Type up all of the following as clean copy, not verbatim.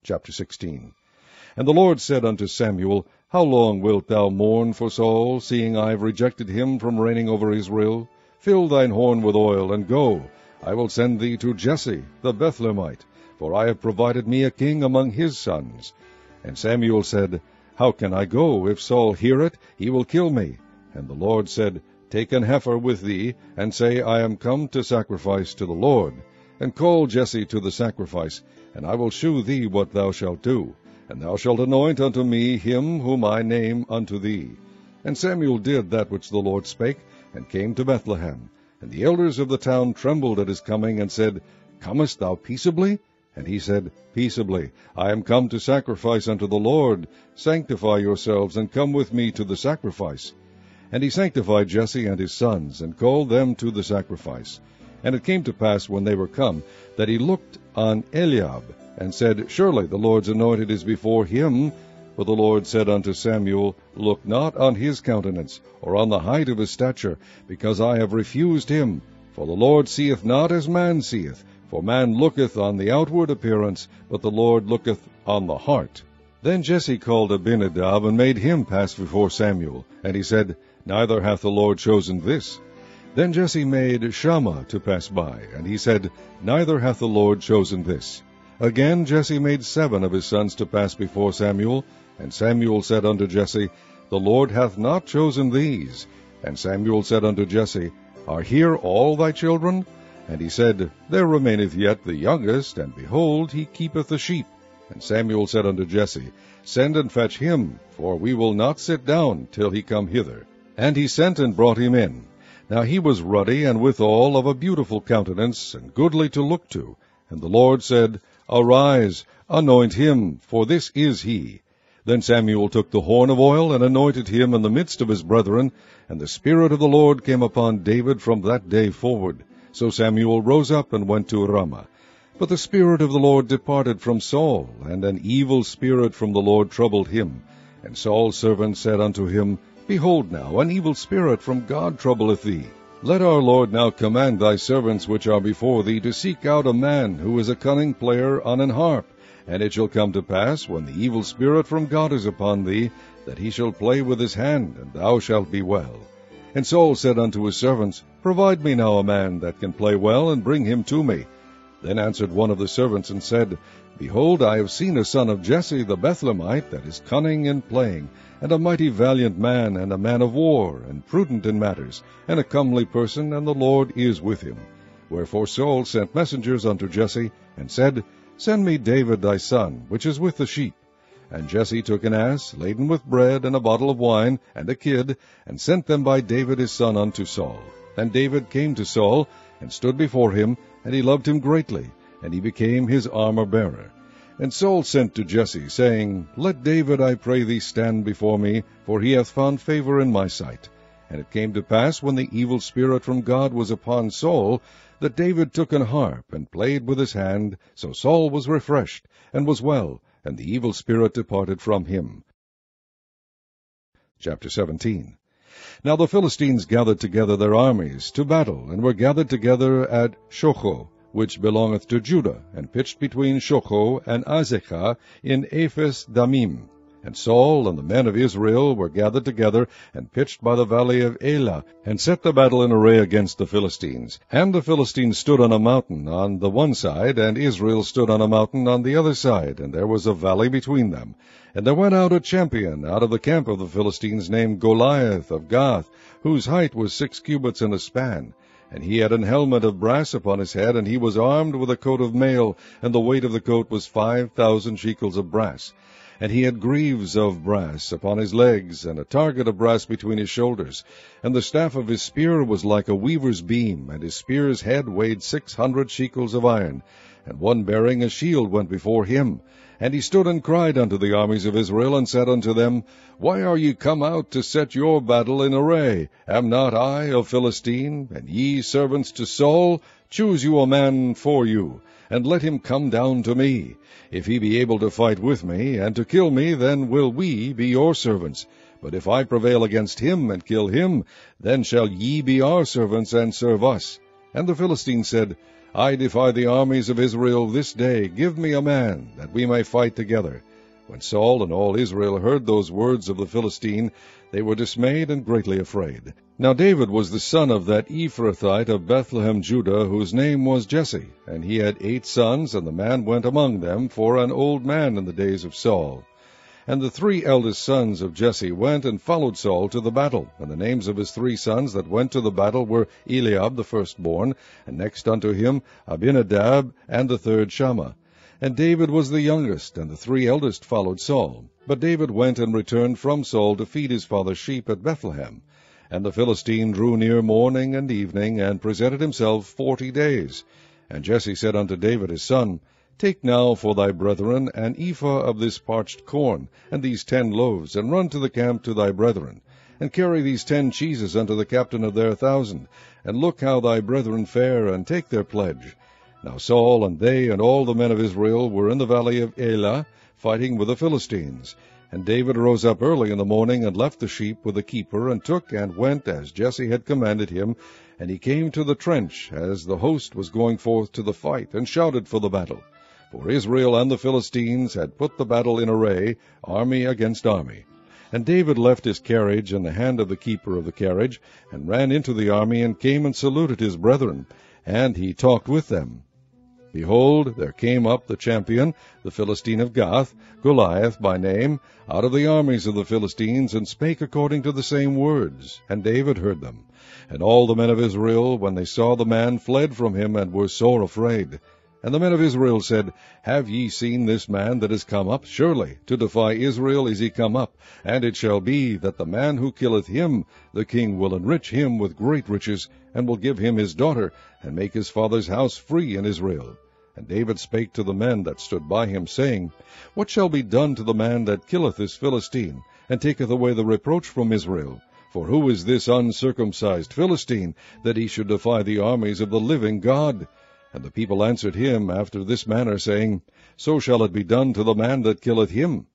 Chapter 16. And the Lord said unto Samuel, How long wilt thou mourn for Saul, seeing I have rejected him from reigning over Israel? Fill thine horn with oil, and go. I will send thee to Jesse the Bethlehemite, for I have provided me a king among his sons. And Samuel said, How can I go? If Saul hear it, he will kill me. And the Lord said, Take an heifer with thee, and say, I am come to sacrifice to the Lord. And call Jesse to the sacrifice, and I will shew thee what thou shalt do. And thou shalt anoint unto me him whom I name unto thee. And Samuel did that which the Lord spake, and came to Bethlehem. And the elders of the town trembled at his coming, and said, Comest thou peaceably? And he said, Peaceably. I am come to sacrifice unto the Lord. Sanctify yourselves, and come with me to the sacrifice. And he sanctified Jesse and his sons, and called them to the sacrifice. And it came to pass, when they were come, that he looked on Eliab, and said, Surely the Lord's anointed is before him. But the Lord said unto Samuel, Look not on his countenance, or on the height of his stature, because I have refused him. For the Lord seeth not as man seeth. For man looketh on the outward appearance, but the Lord looketh on the heart. Then Jesse called Abinadab, and made him pass before Samuel. And he said, Neither hath the Lord chosen this. Then Jesse made Shammah to pass by, and he said, Neither hath the Lord chosen this. Again Jesse made 7 of his sons to pass before Samuel. And Samuel said unto Jesse, The Lord hath not chosen these. And Samuel said unto Jesse, Are here all thy children? And he said, There remaineth yet the youngest, and behold, he keepeth the sheep. And Samuel said unto Jesse, Send and fetch him, for we will not sit down till he come hither. And he sent and brought him in. Now he was ruddy, and withal of a beautiful countenance, and goodly to look to. And the Lord said, Arise, anoint him, for this is he. Then Samuel took the horn of oil, and anointed him in the midst of his brethren. And the Spirit of the Lord came upon David from that day forward. So Samuel rose up and went to Ramah. But the Spirit of the Lord departed from Saul, and an evil spirit from the Lord troubled him. And Saul's servant said unto him, Behold now, an evil spirit from God troubleth thee. Let our Lord now command thy servants which are before thee to seek out a man who is a cunning player on an harp. And it shall come to pass, when the evil spirit from God is upon thee, that he shall play with his hand, and thou shalt be well. And Saul said unto his servants, Provide me now a man that can play well, and bring him to me. Then answered one of the servants, and said, Behold, I have seen a son of Jesse the Bethlehemite, that is cunning in playing, and a mighty valiant man, and a man of war, and prudent in matters, and a comely person, and the Lord is with him. Wherefore Saul sent messengers unto Jesse, and said, Send me David thy son, which is with the sheep. And Jesse took an ass, laden with bread, and a bottle of wine, and a kid, and sent them by David his son unto Saul. And David came to Saul, and stood before him, and he loved him greatly, and he became his armor-bearer. And Saul sent to Jesse, saying, Let David, I pray thee, stand before me, for he hath found favor in my sight. And it came to pass, when the evil spirit from God was upon Saul, that David took an harp, and played with his hand. So Saul was refreshed, and was well, and the evil spirit departed from him. Chapter 17. Now the Philistines gathered together their armies to battle, and were gathered together at Shocho, which belongeth to Judah, and pitched between Shocho and Azekah in Ephes Damim. And Saul and the men of Israel were gathered together, and pitched by the valley of Elah, and set the battle in array against the Philistines. And the Philistines stood on a mountain on the one side, and Israel stood on a mountain on the other side, and there was a valley between them. And there went out a champion out of the camp of the Philistines, named Goliath of Gath, whose height was 6 cubits and a span. And he had an helmet of brass upon his head, and he was armed with a coat of mail, and the weight of the coat was 5,000 shekels of brass. And he had greaves of brass upon his legs, and a target of brass between his shoulders. And the staff of his spear was like a weaver's beam, and his spear's head weighed 600 shekels of iron. And one bearing a shield went before him. And he stood and cried unto the armies of Israel, and said unto them, Why are ye come out to set your battle in array? Am not I a Philistine, and ye servants to Saul? Choose you a man for you, and let him come down to me. If he be able to fight with me, and to kill me, then will we be your servants. But if I prevail against him, and kill him, then shall ye be our servants, and serve us. And the Philistines said, I defy the armies of Israel this day. Give me a man, that we may fight together. When Saul and all Israel heard those words of the Philistine, they were dismayed and greatly afraid. Now David was the son of that Ephrathite of Bethlehem, Judah, whose name was Jesse, and he had 8 sons, and the man went among them for an old man in the days of Saul. And the 3 eldest sons of Jesse went and followed Saul to the battle. And the names of his 3 sons that went to the battle were Eliab the firstborn, and next unto him Abinadab, and the 3rd Shammah. And David was the youngest, and the 3 eldest followed Saul. But David went and returned from Saul to feed his father's sheep at Bethlehem. And the Philistine drew near morning and evening, and presented himself 40 days. And Jesse said unto David his son, Take now for thy brethren an ephah of this parched corn, and these 10 loaves, and run to the camp to thy brethren. And carry these 10 cheeses unto the captain of their 1,000, and look how thy brethren fare, and take their pledge. Now Saul and they and all the men of Israel were in the valley of Elah, fighting with the Philistines. And David rose up early in the morning, and left the sheep with the keeper, and took and went as Jesse had commanded him. And he came to the trench, as the host was going forth to the fight, and shouted for the battle. For Israel and the Philistines had put the battle in array, army against army. And David left his carriage in the hand of the keeper of the carriage, and ran into the army, and came and saluted his brethren. And he talked with them. Behold, there came up the champion, the Philistine of Gath, Goliath by name, out of the armies of the Philistines, and spake according to the same words. And David heard them. And all the men of Israel, when they saw the man, fled from him, and were sore afraid. And the men of Israel said, Have ye seen this man that is come up? Surely to defy Israel is he come up. And it shall be that the man who killeth him, the king will enrich him with great riches, and will give him his daughter, and make his father's house free in Israel. And David spake to the men that stood by him, saying, What shall be done to the man that killeth this Philistine, and taketh away the reproach from Israel? For who is this uncircumcised Philistine, that he should defy the armies of the living God? And the people answered him after this manner, saying, So shall it be done to the man that killeth him.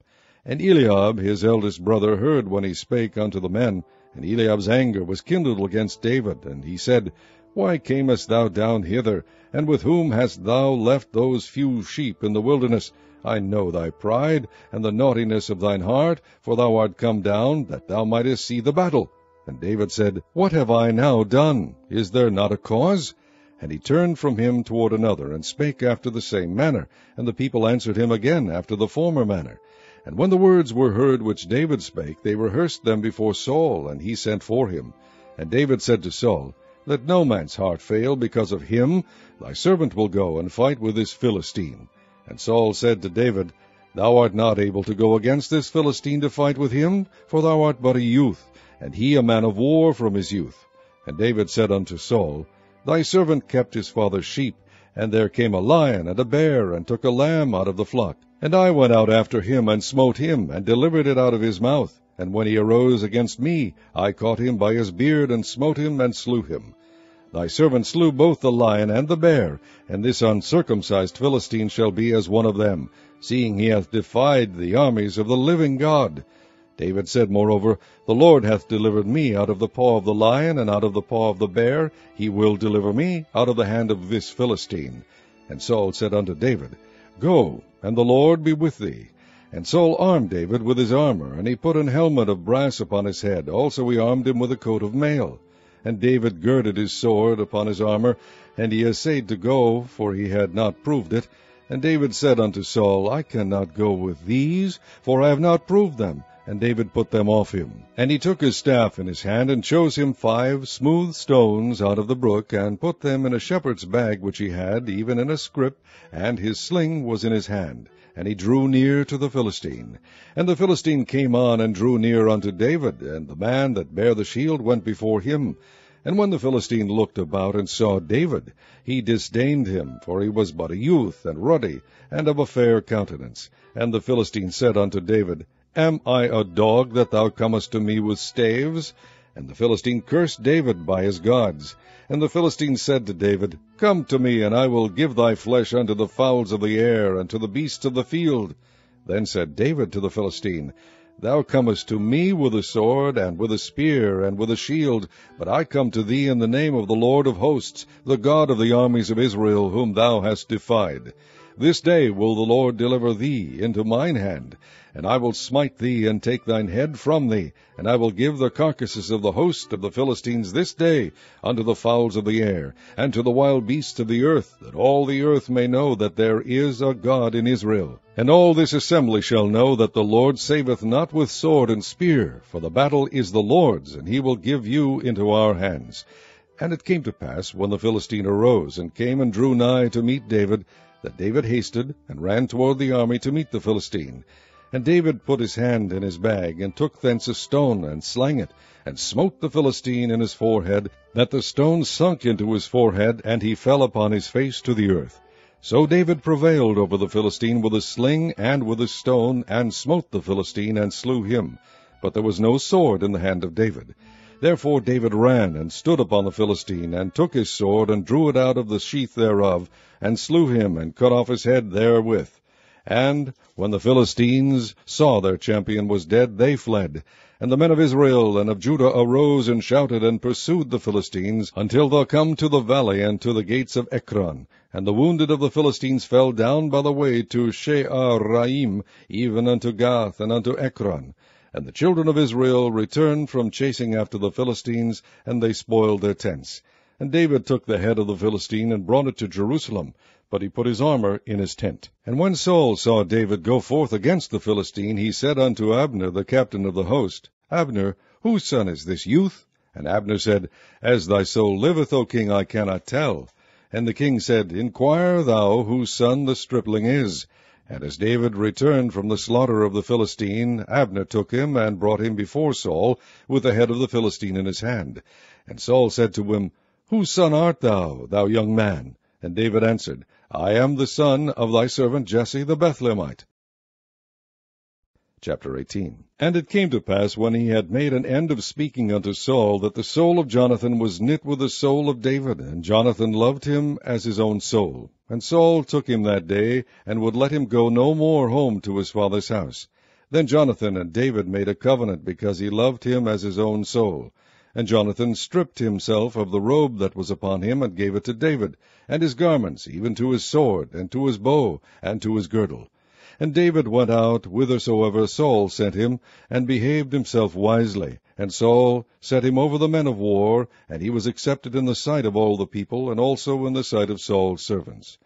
And Eliab his eldest brother heard when he spake unto the men, and Eliab's anger was kindled against David. And he said, Why camest thou down hither? And with whom hast thou left those few sheep in the wilderness? I know thy pride, and the naughtiness of thine heart, for thou art come down, that thou mightest see the battle. And David said, What have I now done? Is there not a cause? And he turned from him toward another, and spake after the same manner. And the people answered him again after the former manner. And when the words were heard which David spake, they rehearsed them before Saul, and he sent for him. And David said to Saul, Let no man's heart fail because of him. Thy servant will go and fight with this Philistine. And Saul said to David, Thou art not able to go against this Philistine to fight with him, for thou art but a youth, and he a man of war from his youth. And David said unto Saul, Thy servant kept his father's sheep, and there came a lion and a bear, and took a lamb out of the flock. And I went out after him, and smote him, and delivered it out of his mouth. And when he arose against me, I caught him by his beard, and smote him, and slew him. Thy servant slew both the lion and the bear, and this uncircumcised Philistine shall be as one of them, seeing he hath defied the armies of the living God. David said, moreover, The Lord hath delivered me out of the paw of the lion, and out of the paw of the bear. He will deliver me out of the hand of this Philistine. And Saul said unto David, Go, and the Lord be with thee. And Saul armed David with his armor, and he put an helmet of brass upon his head. Also he armed him with a coat of mail. And David girded his sword upon his armor, and he essayed to go, for he had not proved it. And David said unto Saul, I cannot go with these, for I have not proved them. And David put them off him. And he took his staff in his hand, and chose him 5 smooth stones out of the brook, and put them in a shepherd's bag which he had, even in a scrip, and his sling was in his hand. And he drew near to the Philistine. And the Philistine came on, and drew near unto David, and the man that bare the shield went before him. And when the Philistine looked about and saw David, he disdained him, for he was but a youth, and ruddy, and of a fair countenance. And the Philistine said unto David, Am I a dog that thou comest to me with staves? And the Philistine cursed David by his gods. And the Philistine said to David, Come to me, and I will give thy flesh unto the fowls of the air, and to the beasts of the field. Then said David to the Philistine, Thou comest to me with a sword, and with a spear, and with a shield, but I come to thee in the name of the Lord of hosts, the God of the armies of Israel, whom thou hast defied. This day will the Lord deliver thee into mine hand, and I will smite thee, and take thine head from thee, and I will give the carcasses of the host of the Philistines this day unto the fowls of the air, and to the wild beasts of the earth, that all the earth may know that there is a God in Israel. And all this assembly shall know that the Lord saveth not with sword and spear, for the battle is the Lord's, and he will give you into our hands. And it came to pass, when the Philistine arose, and came and drew nigh to meet David, that David hasted, and ran toward the army to meet the Philistine. And David put his hand in his bag, and took thence a stone, and slang it, and smote the Philistine in his forehead, that the stone sunk into his forehead, and he fell upon his face to the earth. So David prevailed over the Philistine with a sling and with a stone, and smote the Philistine, and slew him. But there was no sword in the hand of David. Therefore David ran, and stood upon the Philistine, and took his sword, and drew it out of the sheath thereof, and slew him, and cut off his head therewith. And when the Philistines saw their champion was dead, they fled. And the men of Israel and of Judah arose and shouted, and pursued the Philistines, until they come to the valley, and to the gates of Ekron. And the wounded of the Philistines fell down by the way to She'araim, even unto Gath, and unto Ekron. And the children of Israel returned from chasing after the Philistines, and they spoiled their tents. And David took the head of the Philistine, and brought it to Jerusalem, but he put his armor in his tent. And when Saul saw David go forth against the Philistine, he said unto Abner, the captain of the host, Abner, whose son is this youth? And Abner said, As thy soul liveth, O king, I cannot tell. And the king said, Inquire thou whose son the stripling is. And as David returned from the slaughter of the Philistine, Abner took him, and brought him before Saul, with the head of the Philistine in his hand. And Saul said to him, Whose son art thou, thou young man? And David answered, I am the son of thy servant Jesse the Bethlehemite. Chapter 18. And it came to pass, when he had made an end of speaking unto Saul, that the soul of Jonathan was knit with the soul of David, and Jonathan loved him as his own soul. And Saul took him that day, and would let him go no more home to his father's house. Then Jonathan and David made a covenant, because he loved him as his own soul. And Jonathan stripped himself of the robe that was upon him, and gave it to David, and his garments, even to his sword, and to his bow, and to his girdle. And David went out whithersoever Saul sent him, and behaved himself wisely. And Saul set him over the men of war, and he was accepted in the sight of all the people, and also in the sight of Saul's servants.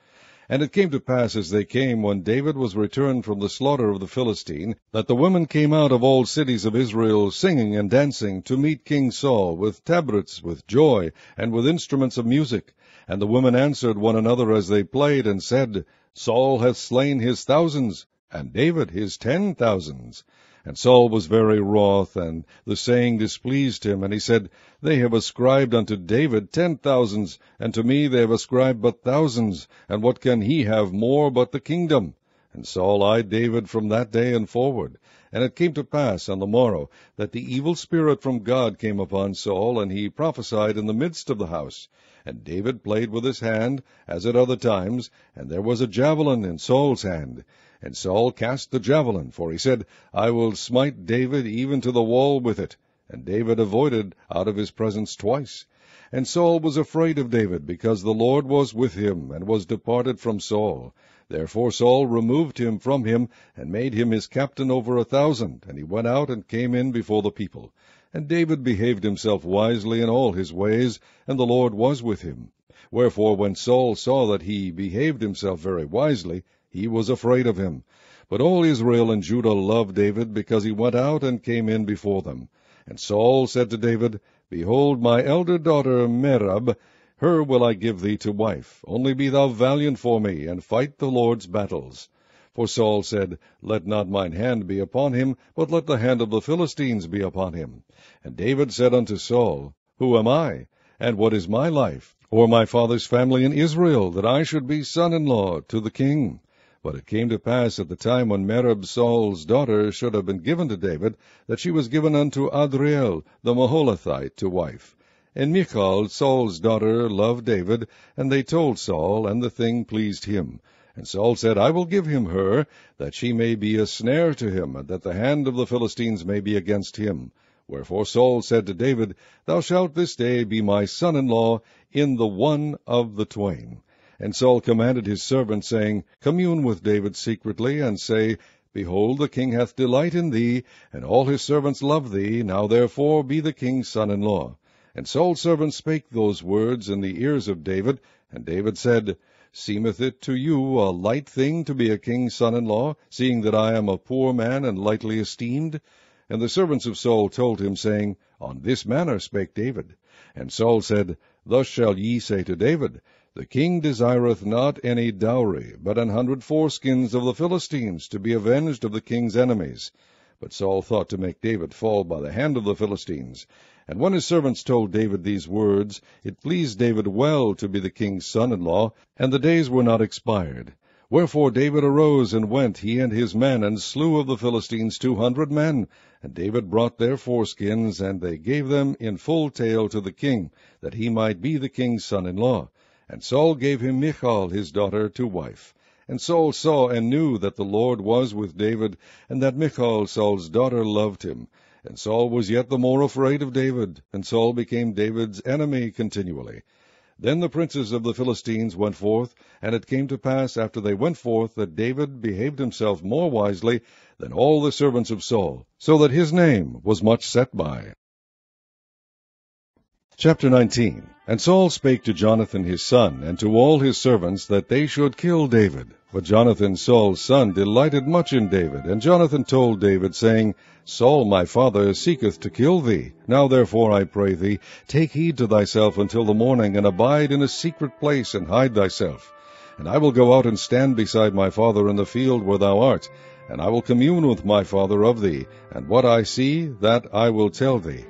And it came to pass, as they came, when David was returned from the slaughter of the Philistine, that the women came out of all cities of Israel, singing and dancing, to meet King Saul, with tabrets, with joy, and with instruments of music. And the women answered one another as they played, and said, Saul hath slain his thousands, and David his 10,000s. And Saul was very wroth, and the saying displeased him. And he said, They have ascribed unto David 10,000s, and to me they have ascribed but thousands. And what can he have more but the kingdom? And Saul eyed David from that day and forward. And it came to pass on the morrow, that the evil spirit from God came upon Saul, and he prophesied in the midst of the house. And David played with his hand, as at other times, and there was a javelin in Saul's hand. And Saul cast the javelin, for he said, I will smite David even to the wall with it. And David avoided out of his presence twice. And Saul was afraid of David, because the Lord was with him, and was departed from Saul. Therefore Saul removed him from him, and made him his captain over 1,000. And he went out and came in before the people. And David behaved himself wisely in all his ways, and the Lord was with him. Wherefore when Saul saw that he behaved himself very wisely, he was afraid of him. But all Israel and Judah loved David, because he went out and came in before them. And Saul said to David, Behold, my elder daughter Merab, her will I give thee to wife. Only be thou valiant for me, and fight the Lord's battles. For Saul said, Let not mine hand be upon him, but let the hand of the Philistines be upon him. And David said unto Saul, Who am I, and what is my life, or my father's family in Israel, that I should be son-in-law to the king? But it came to pass at the time when Merab Saul's daughter should have been given to David, that she was given unto Adriel the Maholathite to wife. And Michal Saul's daughter loved David, and they told Saul, and the thing pleased him. And Saul said, I will give him her, that she may be a snare to him, and that the hand of the Philistines may be against him. Wherefore Saul said to David, Thou shalt this day be my son-in-law in the one of the twain. And Saul commanded his servants, saying, Commune with David secretly, and say, Behold, the king hath delight in thee, and all his servants love thee. Now therefore be the king's son-in-law. And Saul's servants spake those words in the ears of David. And David said, Seemeth it to you a light thing to be a king's son-in-law, seeing that I am a poor man and lightly esteemed? And the servants of Saul told him, saying, On this manner spake David. And Saul said, Thus shall ye say to David, The king desireth not any dowry, but 100 foreskins of the Philistines, to be avenged of the king's enemies. But Saul thought to make David fall by the hand of the Philistines. And when his servants told David these words, it pleased David well to be the king's son-in-law, and the days were not expired. Wherefore David arose and went, he and his men, and slew of the Philistines 200 men. And David brought their foreskins, and they gave them in full tale to the king, that he might be the king's son-in-law. And Saul gave him Michal his daughter to wife. And Saul saw and knew that the Lord was with David, and that Michal Saul's daughter loved him. And Saul was yet the more afraid of David, and Saul became David's enemy continually. Then the princes of the Philistines went forth, and it came to pass after they went forth that David behaved himself more wisely than all the servants of Saul, so that his name was much set by. Chapter 19. And Saul spake to Jonathan his son, and to all his servants, that they should kill David. But Jonathan Saul's son delighted much in David. And Jonathan told David, saying, Saul my father seeketh to kill thee. Now therefore, I pray thee, take heed to thyself until the morning, and abide in a secret place, and hide thyself. And I will go out and stand beside my father in the field where thou art, and I will commune with my father of thee, and what I see, that I will tell thee.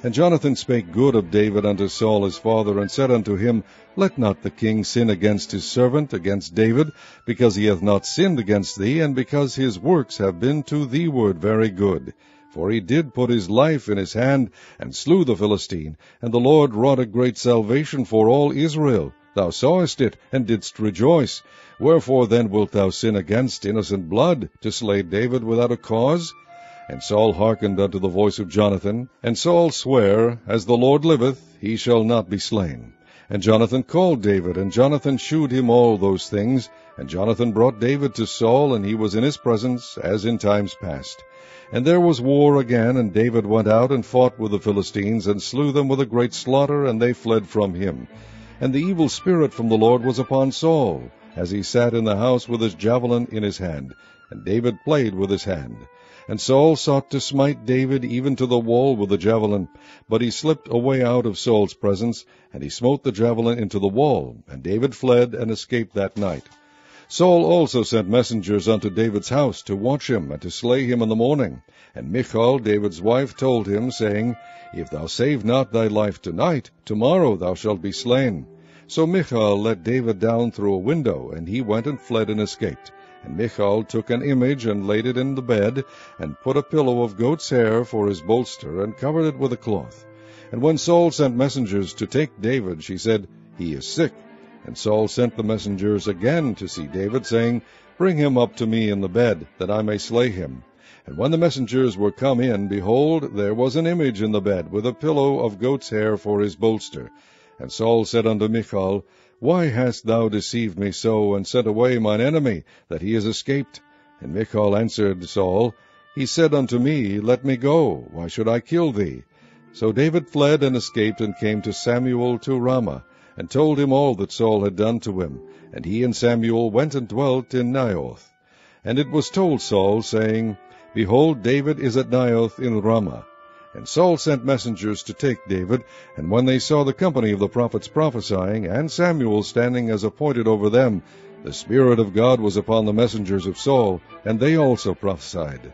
And Jonathan spake good of David unto Saul his father, and said unto him, Let not the king sin against his servant, against David, because he hath not sinned against thee, and because his works have been to thee ward very good. For he did put his life in his hand, and slew the Philistine, and the Lord wrought a great salvation for all Israel. Thou sawest it, and didst rejoice. Wherefore then wilt thou sin against innocent blood, to slay David without a cause? And Saul hearkened unto the voice of Jonathan. And Saul sware, As the Lord liveth, he shall not be slain. And Jonathan called David, and Jonathan shewed him all those things. And Jonathan brought David to Saul, and he was in his presence, as in times past. And there was war again, and David went out and fought with the Philistines, and slew them with a great slaughter, and they fled from him. And the evil spirit from the Lord was upon Saul, as he sat in the house with his javelin in his hand. And David played with his hand. And Saul sought to smite David even to the wall with the javelin. But he slipped away out of Saul's presence, and he smote the javelin into the wall. And David fled and escaped that night. Saul also sent messengers unto David's house to watch him, and to slay him in the morning. And Michal, David's wife, told him, saying, If thou save not thy life tonight, tomorrow thou shalt be slain. So Michal let David down through a window, and he went and fled and escaped. And Michal took an image, and laid it in the bed, and put a pillow of goat's hair for his bolster, and covered it with a cloth. And when Saul sent messengers to take David, she said, He is sick. And Saul sent the messengers again to see David, saying, Bring him up to me in the bed, that I may slay him. And when the messengers were come in, behold, there was an image in the bed, with a pillow of goat's hair for his bolster. And Saul said unto Michal, Why hast thou deceived me so, and sent away mine enemy, that he is escaped? And Michal answered Saul, He said unto me, Let me go, why should I kill thee? So David fled and escaped, and came to Samuel to Ramah, and told him all that Saul had done to him. And he and Samuel went and dwelt in Naioth. And it was told Saul, saying, Behold, David is at Naioth in Ramah. And Saul sent messengers to take David, and when they saw the company of the prophets prophesying, and Samuel standing as appointed over them, the Spirit of God was upon the messengers of Saul, and they also prophesied.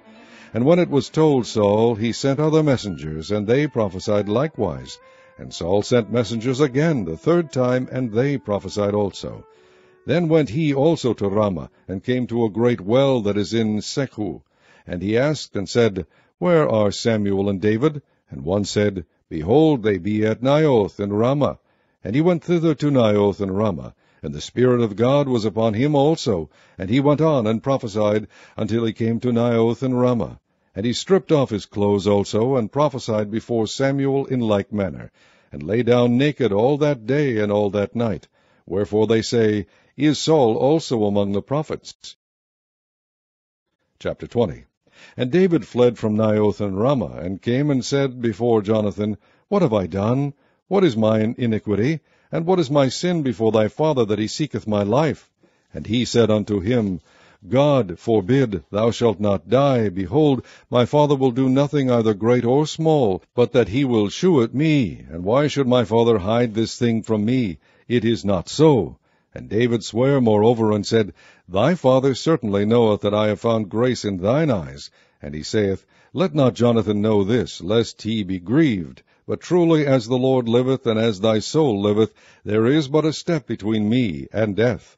And when it was told Saul, he sent other messengers, and they prophesied likewise. And Saul sent messengers again the third time, and they prophesied also. Then went he also to Ramah, and came to a great well that is in Sechu. And he asked and said, Where are Samuel and David? And one said, Behold, they be at Naioth in Ramah. And he went thither to Naioth in Ramah. And the Spirit of God was upon him also, and he went on and prophesied until he came to Naioth in Ramah. And he stripped off his clothes also, and prophesied before Samuel in like manner, and lay down naked all that day and all that night. Wherefore they say, Is Saul also among the prophets? Chapter 20. And David fled from Naioth and Ramah, and came and said before Jonathan, What have I done? What is mine iniquity? And what is my sin before thy father, that he seeketh my life? And he said unto him, God forbid, thou shalt not die. Behold, my father will do nothing either great or small, but that he will shew it me. And why should my father hide this thing from me? It is not so. And David sware moreover, and said, Thy father certainly knoweth that I have found grace in thine eyes. And he saith, Let not Jonathan know this, lest he be grieved. But truly as the Lord liveth, and as thy soul liveth, there is but a step between me and death.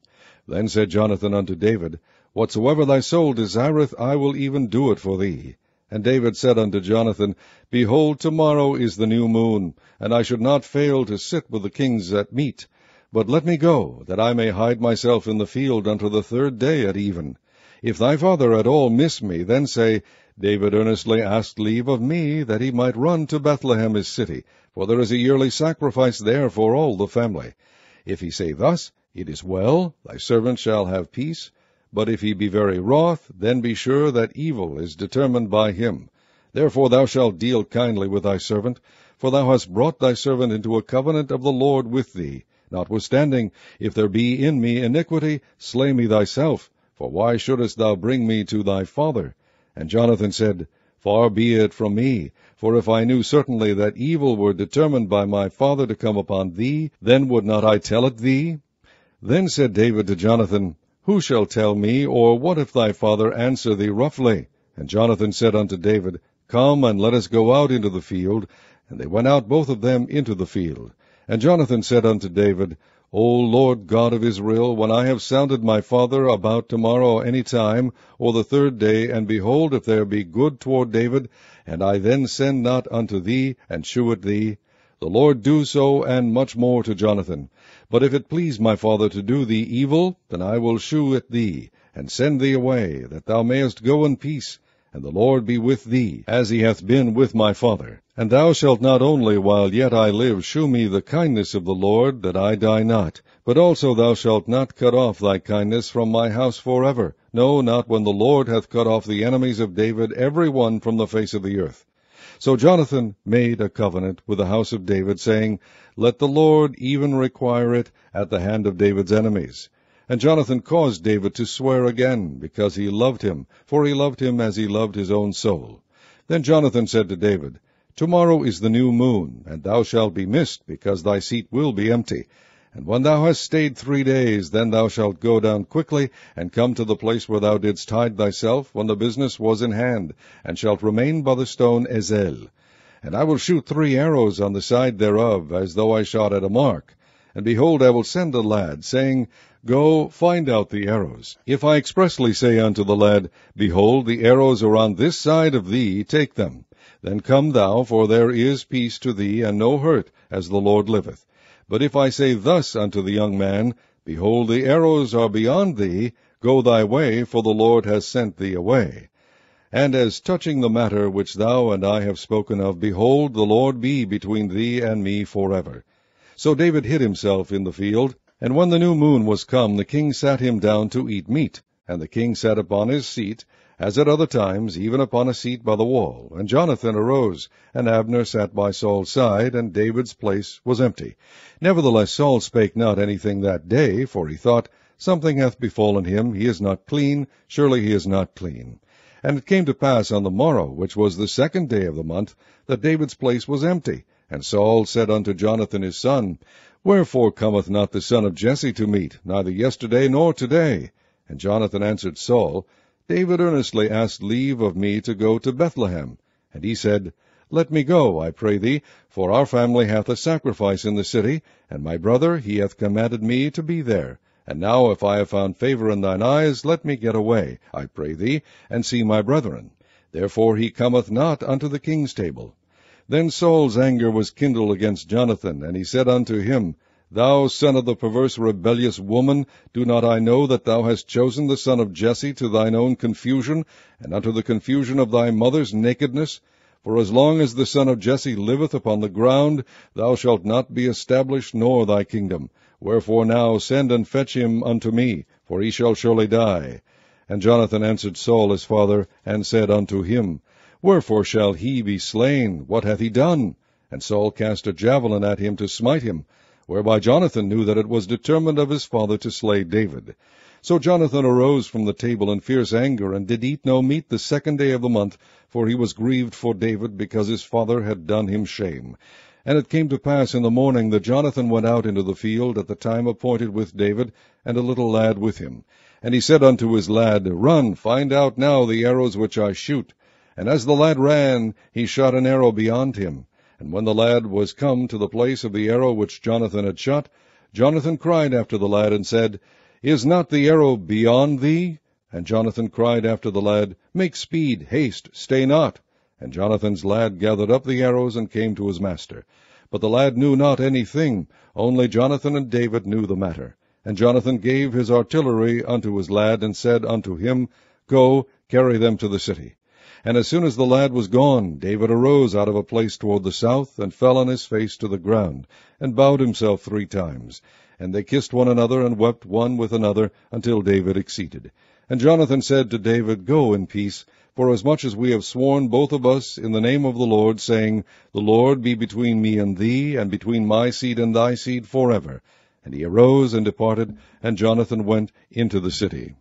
Then said Jonathan unto David, Whatsoever thy soul desireth, I will even do it for thee. And David said unto Jonathan, Behold, tomorrow is the new moon, and I should not fail to sit with the kings at meat. But let me go, that I may hide myself in the field unto the third day at even. If thy father at all miss me, then say, David earnestly asked leave of me, that he might run to Bethlehem his city, for there is a yearly sacrifice there for all the family. If he say thus, It is well, thy servant shall have peace. But if he be very wroth, then be sure that evil is determined by him. Therefore thou shalt deal kindly with thy servant, for thou hast brought thy servant into a covenant of the Lord with thee. Notwithstanding, if there be in me iniquity, slay me thyself, for why shouldest thou bring me to thy father? And Jonathan said, Far be it from me, for if I knew certainly that evil were determined by my father to come upon thee, then would not I tell it thee? Then said David to Jonathan, Who shall tell me, or what if thy father answer thee roughly? And Jonathan said unto David, Come, and let us go out into the field. And they went out both of them into the field. And Jonathan said unto David, O Lord God of Israel, when I have sounded my father about tomorrow any time, or the third day, and behold, if there be good toward David, and I then send not unto thee, and shew it thee, the Lord do so, and much more to Jonathan. But if it please my father to do thee evil, then I will shew it thee, and send thee away, that thou mayest go in peace, and the Lord be with thee, as he hath been with my father. And thou shalt not only while yet I live shew me the kindness of the Lord, that I die not, but also thou shalt not cut off thy kindness from my house forever, no, not when the Lord hath cut off the enemies of David every one from the face of the earth. So Jonathan made a covenant with the house of David, saying, Let the Lord even require it at the hand of David's enemies. And Jonathan caused David to swear again, because he loved him, for he loved him as he loved his own soul. Then Jonathan said to David, Tomorrow is the new moon, and thou shalt be missed, because thy seat will be empty. And when thou hast stayed 3 days, then thou shalt go down quickly, and come to the place where thou didst hide thyself, when the business was in hand, and shalt remain by the stone Ezel. And I will shoot 3 arrows on the side thereof, as though I shot at a mark. And behold, I will send a lad, saying, Go, find out the arrows. If I expressly say unto the lad, Behold, the arrows are on this side of thee, take them. Then come thou, for there is peace to thee, and no hurt, as the Lord liveth. But if I say thus unto the young man, Behold, the arrows are beyond thee, go thy way, for the Lord has sent thee away. And as touching the matter which thou and I have spoken of, behold, the Lord be between thee and me forever. So David hid himself in the field, and when the new moon was come, the king sat him down to eat meat. And the king sat upon his seat, as at other times, even upon a seat by the wall. And Jonathan arose, and Abner sat by Saul's side, and David's place was empty. Nevertheless Saul spake not anything that day, for he thought, Something hath befallen him, he is not clean, surely he is not clean. And it came to pass on the morrow, which was the 2nd day of the month, that David's place was empty. And Saul said unto Jonathan his son, Wherefore cometh not the son of Jesse to meat, neither yesterday nor today? And Jonathan answered Saul, David earnestly asked leave of me to go to Bethlehem. And he said, Let me go, I pray thee, for our family hath a sacrifice in the city, and my brother, he hath commanded me to be there. And now if I have found favor in thine eyes, let me get away, I pray thee, and see my brethren. Therefore he cometh not unto the king's table. Then Saul's anger was kindled against Jonathan, and he said unto him, Thou son of the perverse rebellious woman, do not I know that thou hast chosen the son of Jesse to thine own confusion, and unto the confusion of thy mother's nakedness? For as long as the son of Jesse liveth upon the ground, thou shalt not be established, nor thy kingdom. Wherefore now send and fetch him unto me, for he shall surely die. And Jonathan answered Saul his father, and said unto him, Wherefore shall he be slain? What hath he done? And Saul cast a javelin at him to smite him, whereby Jonathan knew that it was determined of his father to slay David. So Jonathan arose from the table in fierce anger, and did eat no meat the 2nd day of the month, for he was grieved for David, because his father had done him shame. And it came to pass in the morning that Jonathan went out into the field at the time appointed with David, and a little lad with him. And he said unto his lad, Run, find out now the arrows which I shoot. And as the lad ran, he shot an arrow beyond him. And when the lad was come to the place of the arrow which Jonathan had shot, Jonathan cried after the lad, and said, Is not the arrow beyond thee? And Jonathan cried after the lad, Make speed, haste, stay not. And Jonathan's lad gathered up the arrows, and came to his master. But the lad knew not anything, only Jonathan and David knew the matter. And Jonathan gave his artillery unto his lad, and said unto him, Go, carry them to the city. And as soon as the lad was gone, David arose out of a place toward the south, and fell on his face to the ground, and bowed himself 3 times. And they kissed one another, and wept one with another, until David exceeded. And Jonathan said to David, Go in peace, forasmuch as we have sworn both of us in the name of the Lord, saying, The Lord be between me and thee, and between my seed and thy seed forever. And he arose and departed, and Jonathan went into the city.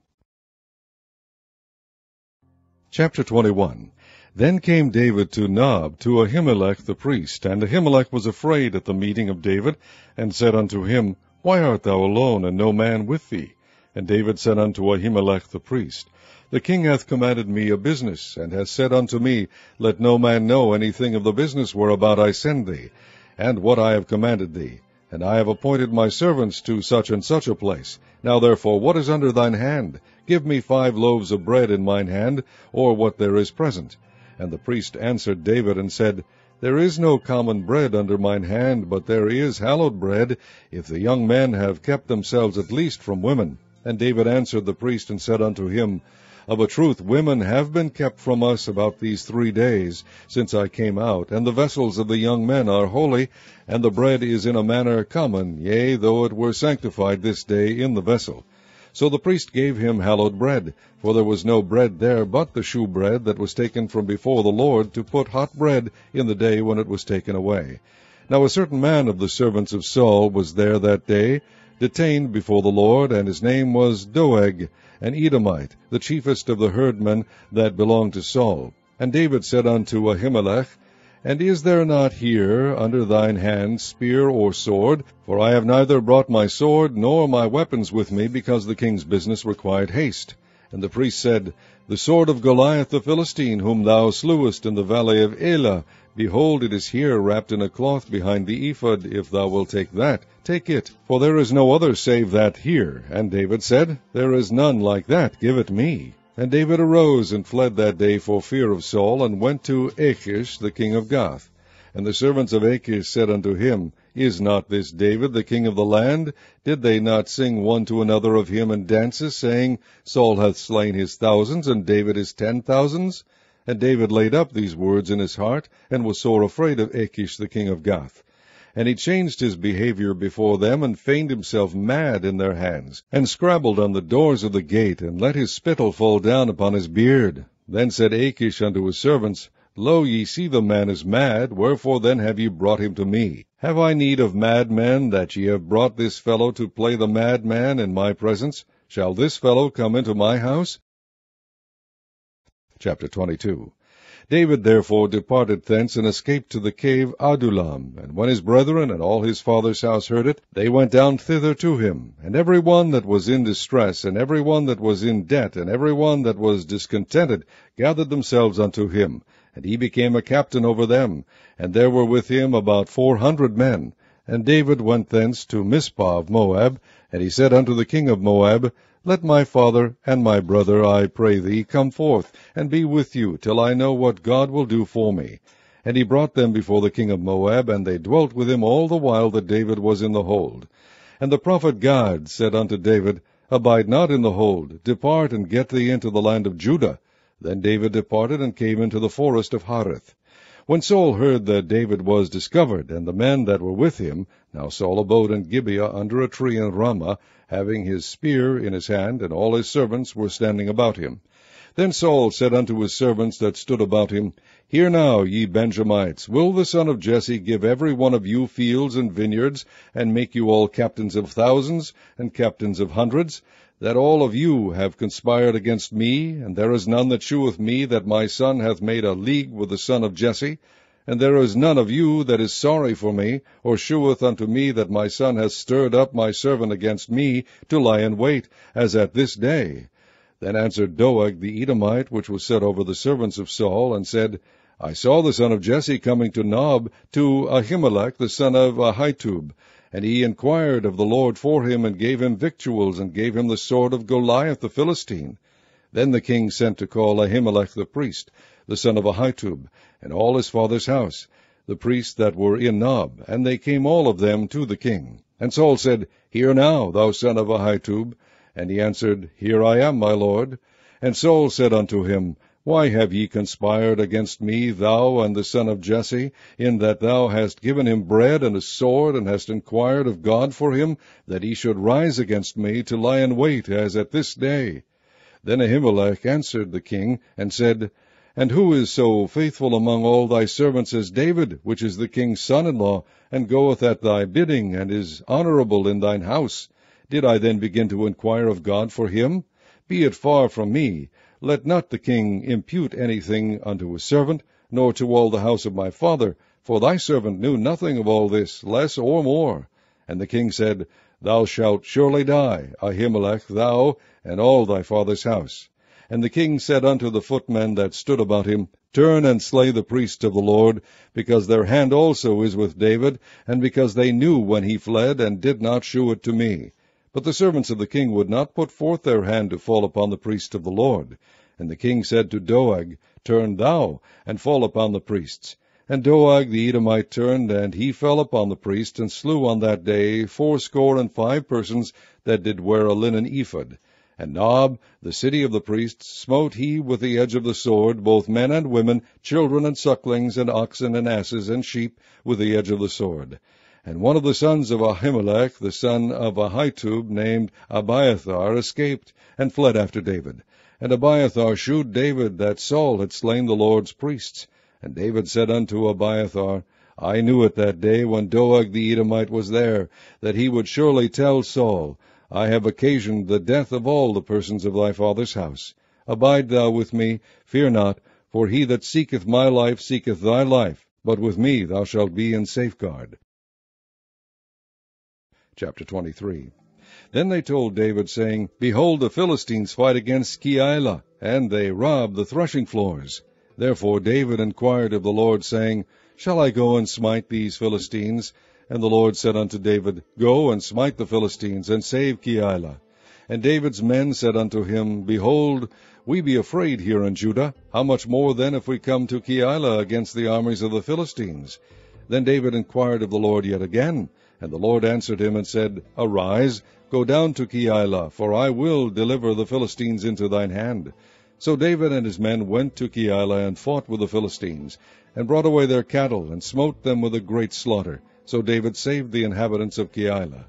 Chapter 21. Then came David to Nob, to Ahimelech the priest. And Ahimelech was afraid at the meeting of David, and said unto him, Why art thou alone, and no man with thee? And David said unto Ahimelech the priest, The king hath commanded me a business, and hath said unto me, Let no man know anything of the business whereabout I send thee, and what I have commanded thee. And I have appointed my servants to such and such a place. Now therefore, what is under thine hand? Give me 5 loaves of bread in mine hand, or what there is present. And the priest answered David, and said, There is no common bread under mine hand, but there is hallowed bread, if the young men have kept themselves at least from women. And David answered the priest, and said unto him, Of a truth women have been kept from us about these 3 days, since I came out, and the vessels of the young men are holy, and the bread is in a manner common, yea, though it were sanctified this day in the vessel. So the priest gave him hallowed bread, for there was no bread there but the shewbread that was taken from before the Lord, to put hot bread in the day when it was taken away. Now a certain man of the servants of Saul was there that day, detained before the Lord, and his name was Doeg, an Edomite, the chiefest of the herdmen that belonged to Saul. And David said unto Ahimelech, And is there not here under thine hand spear or sword? For I have neither brought my sword nor my weapons with me, because the king's business required haste. And the priest said, The sword of Goliath the Philistine, whom thou slewest in the valley of Elah, behold, it is here wrapped in a cloth behind the ephod. If thou wilt take that, take it, for there is no other save that here. And David said, There is none like that, give it me. And David arose and fled that day for fear of Saul, and went to Achish the king of Gath. And the servants of Achish said unto him, Is not this David the king of the land? Did they not sing one to another of him in dances, saying, Saul hath slain his thousands, and David his 10,000s? And David laid up these words in his heart, and was sore afraid of Achish the king of Gath. And he changed his behavior before them, and feigned himself mad in their hands, and scrabbled on the doors of the gate, and let his spittle fall down upon his beard. Then said Achish unto his servants, Lo, ye see the man is mad, wherefore then have ye brought him to me? Have I need of madmen, that ye have brought this fellow to play the madman in my presence? Shall this fellow come into my house? Chapter 22. David therefore departed thence, and escaped to the cave Adullam. And when his brethren and all his father's house heard it, they went down thither to him. And every one that was in distress, and every one that was in debt, and every one that was discontented, gathered themselves unto him. And he became a captain over them. And there were with him about 400 men. And David went thence to Mizpah of Moab. And he said unto the king of Moab, Let my father and my brother, I pray thee, come forth, and be with you, till I know what God will do for me. And he brought them before the king of Moab, and they dwelt with him all the while that David was in the hold. And the prophet Gad said unto David, Abide not in the hold, depart and get thee into the land of Judah. Then David departed and came into the forest of Hareth. When Saul heard that David was discovered, and the men that were with him, now Saul abode in Gibeah under a tree in Ramah, having his spear in his hand, and all his servants were standing about him. Then Saul said unto his servants that stood about him, Hear now, ye Benjamites, will the son of Jesse give every one of you fields and vineyards, and make you all captains of thousands, and captains of hundreds, that all of you have conspired against me, and there is none that sheweth me that my son hath made a league with the son of Jesse? And there is none of you that is sorry for me, or sheweth unto me that my son hath stirred up my servant against me, to lie in wait, as at this day. Then answered Doeg the Edomite, which was set over the servants of Saul, and said, I saw the son of Jesse coming to Nob, to Ahimelech the son of Ahitub. And he inquired of the Lord for him, and gave him victuals, and gave him the sword of Goliath the Philistine. Then the king sent to call Ahimelech the priest, the son of Ahitub, and all his father's house, the priests that were in Nob, and they came all of them to the king. And Saul said, Hear now, thou son of Ahitub. And he answered, Here I am, my lord. And Saul said unto him, Why have ye conspired against me, thou and the son of Jesse, in that thou hast given him bread and a sword, and hast inquired of God for him, that he should rise against me to lie in wait, as at this day? Then Ahimelech answered the king, and said, And who is so faithful among all thy servants as David, which is the king's son-in-law, and goeth at thy bidding, and is honorable in thine house? Did I then begin to inquire of God for him? Be it far from me. Let not the king impute anything unto his servant, nor to all the house of my father, for thy servant knew nothing of all this, less or more. And the king said, Thou shalt surely die, Ahimelech, thou, and all thy father's house. And the king said unto the footmen that stood about him, Turn and slay the priests of the Lord, because their hand also is with David, and because they knew when he fled, and did not shew it to me. But the servants of the king would not put forth their hand to fall upon the priests of the Lord. And the king said to Doeg, Turn thou, and fall upon the priests. And Doeg the Edomite turned, and he fell upon the priests, and slew on that day 75 persons that did wear a linen ephod. And Nob, the city of the priests, smote he with the edge of the sword, both men and women, children and sucklings, and oxen and asses and sheep, with the edge of the sword. And one of the sons of Ahimelech, the son of Ahitub, named Abiathar, escaped, and fled after David. And Abiathar shewed David that Saul had slain the Lord's priests. And David said unto Abiathar, I knew it that day when Doeg the Edomite was there, that he would surely tell Saul, I have occasioned the death of all the persons of thy father's house. Abide thou with me, fear not, for he that seeketh my life seeketh thy life, but with me thou shalt be in safeguard. Chapter 23. Then they told David, saying, Behold, the Philistines fight against Keilah, and they rob the threshing floors. Therefore David inquired of the Lord, saying, Shall I go and smite these Philistines? And the Lord said unto David, Go and smite the Philistines, and save Keilah. And David's men said unto him, Behold, we be afraid here in Judah. How much more then if we come to Keilah against the armies of the Philistines? Then David inquired of the Lord yet again. And the Lord answered him and said, Arise, go down to Keilah, for I will deliver the Philistines into thine hand. So David and his men went to Keilah, and fought with the Philistines, and brought away their cattle, and smote them with a great slaughter. So David saved the inhabitants of Keilah.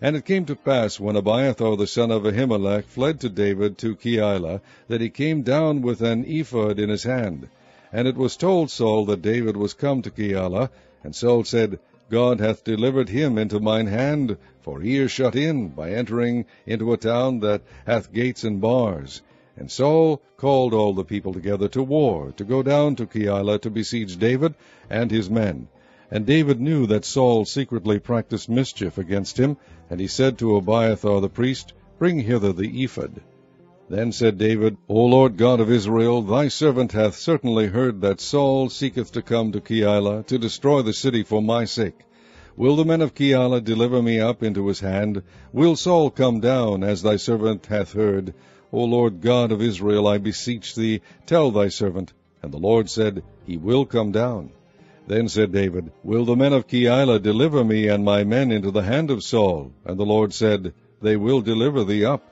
And it came to pass, when Abiathar the son of Ahimelech fled to David to Keilah, that he came down with an ephod in his hand. And it was told Saul that David was come to Keilah. And Saul said, God hath delivered him into mine hand, for he is shut in, by entering into a town that hath gates and bars. And Saul called all the people together to war, to go down to Keilah to besiege David and his men. And David knew that Saul secretly practiced mischief against him, and he said to Abiathar the priest, Bring hither the ephod. Then said David, O Lord God of Israel, thy servant hath certainly heard that Saul seeketh to come to Keilah, to destroy the city for my sake. Will the men of Keilah deliver me up into his hand? Will Saul come down, as thy servant hath heard? O Lord God of Israel, I beseech thee, tell thy servant. And the Lord said, He will come down. Then said David, Will the men of Keilah deliver me and my men into the hand of Saul? And the Lord said, They will deliver thee up.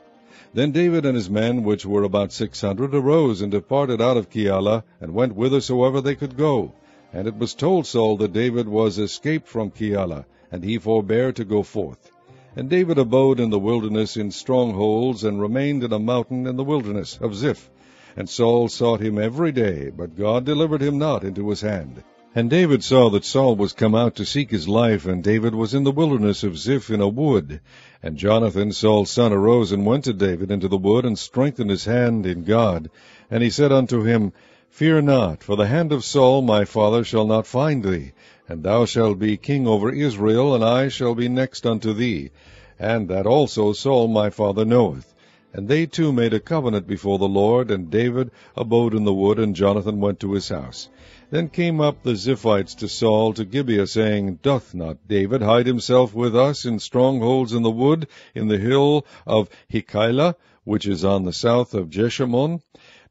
Then David and his men, which were about 600, arose and departed out of Keilah, and went whithersoever they could go. And it was told Saul that David was escaped from Keilah, and he forbare to go forth. And David abode in the wilderness in strongholds, and remained in a mountain in the wilderness of Ziph. And Saul sought him every day, but God delivered him not into his hand. And David saw that Saul was come out to seek his life, and David was in the wilderness of Ziph in a wood. And Jonathan, Saul's son, arose and went to David into the wood, and strengthened his hand in God. And he said unto him, Fear not, for the hand of Saul my father shall not find thee, and thou shalt be king over Israel, and I shall be next unto thee. And that also Saul my father knoweth. And they two made a covenant before the Lord, and David abode in the wood, and Jonathan went to his house. Then came up the Ziphites to Saul to Gibeah, saying, Doth not David hide himself with us in strongholds in the wood, in the hill of Keilah, which is on the south of Jeshimon?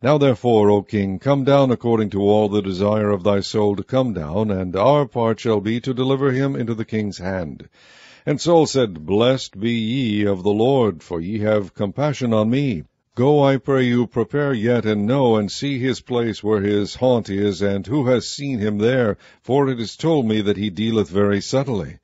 Now therefore, O king, come down according to all the desire of thy soul to come down, and our part shall be to deliver him into the king's hand. And Saul said, Blessed be ye of the Lord, for ye have compassion on me. Go, I pray you, prepare yet, and know, and see his place where his haunt is, and who has seen him there, for it is told me that he dealeth very subtly.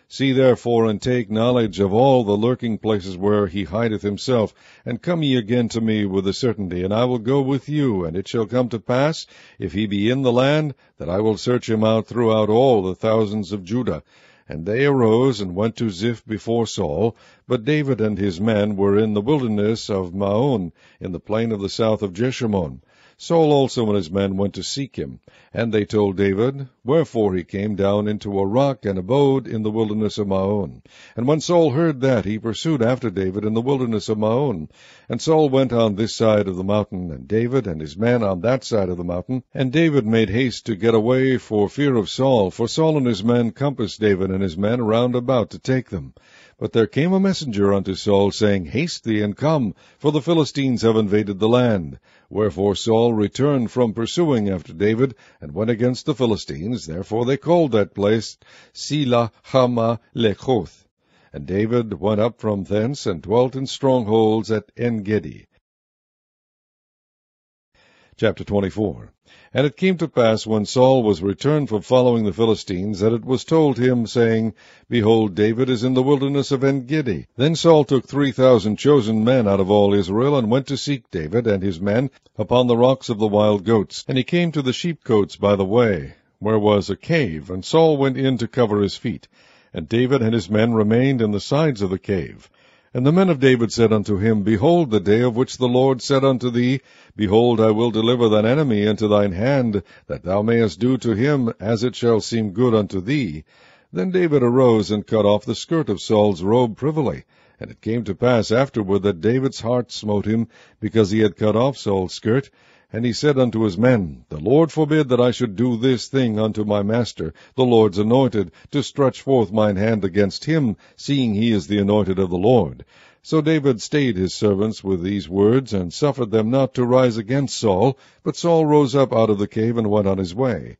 See therefore, and take knowledge of all the lurking places where he hideth himself, and come ye again to me with a certainty, and I will go with you, and it shall come to pass, if he be in the land, that I will search him out throughout all the thousands of Judah. And they arose and went to Ziph before Saul, but David and his men were in the wilderness of Maon, in the plain of the south of Jeshimon. Saul also and his men went to seek him. And they told David, wherefore he came down into a rock, and abode in the wilderness of Maon. And when Saul heard that, he pursued after David in the wilderness of Maon. And Saul went on this side of the mountain, and David and his men on that side of the mountain. And David made haste to get away for fear of Saul, for Saul and his men compassed David and his men round about to take them. But there came a messenger unto Saul, saying, Haste thee, and come, for the Philistines have invaded the land. Wherefore Saul returned from pursuing after David, and went against the Philistines. Therefore they called that place Selah Hama Lechoth. And David went up from thence, and dwelt in strongholds at En-gedi. Chapter 24. And it came to pass, when Saul was returned from following the Philistines, that it was told him, saying, Behold, David is in the wilderness of En-gedi. Then Saul took 3,000 chosen men out of all Israel, and went to seek David and his men upon the rocks of the wild goats. And he came to the sheepcotes by the way, where was a cave, and Saul went in to cover his feet. And David and his men remained in the sides of the cave. And the men of David said unto him, Behold, the day of which the Lord said unto thee, Behold, I will deliver thine enemy into thine hand, that thou mayest do to him as it shall seem good unto thee. Then David arose and cut off the skirt of Saul's robe privily. And it came to pass afterward that David's heart smote him, because he had cut off Saul's skirt. And he said unto his men, The Lord forbid that I should do this thing unto my master, the Lord's anointed, to stretch forth mine hand against him, seeing he is the anointed of the Lord. So David stayed his servants with these words, and suffered them not to rise against Saul. But Saul rose up out of the cave, and went on his way.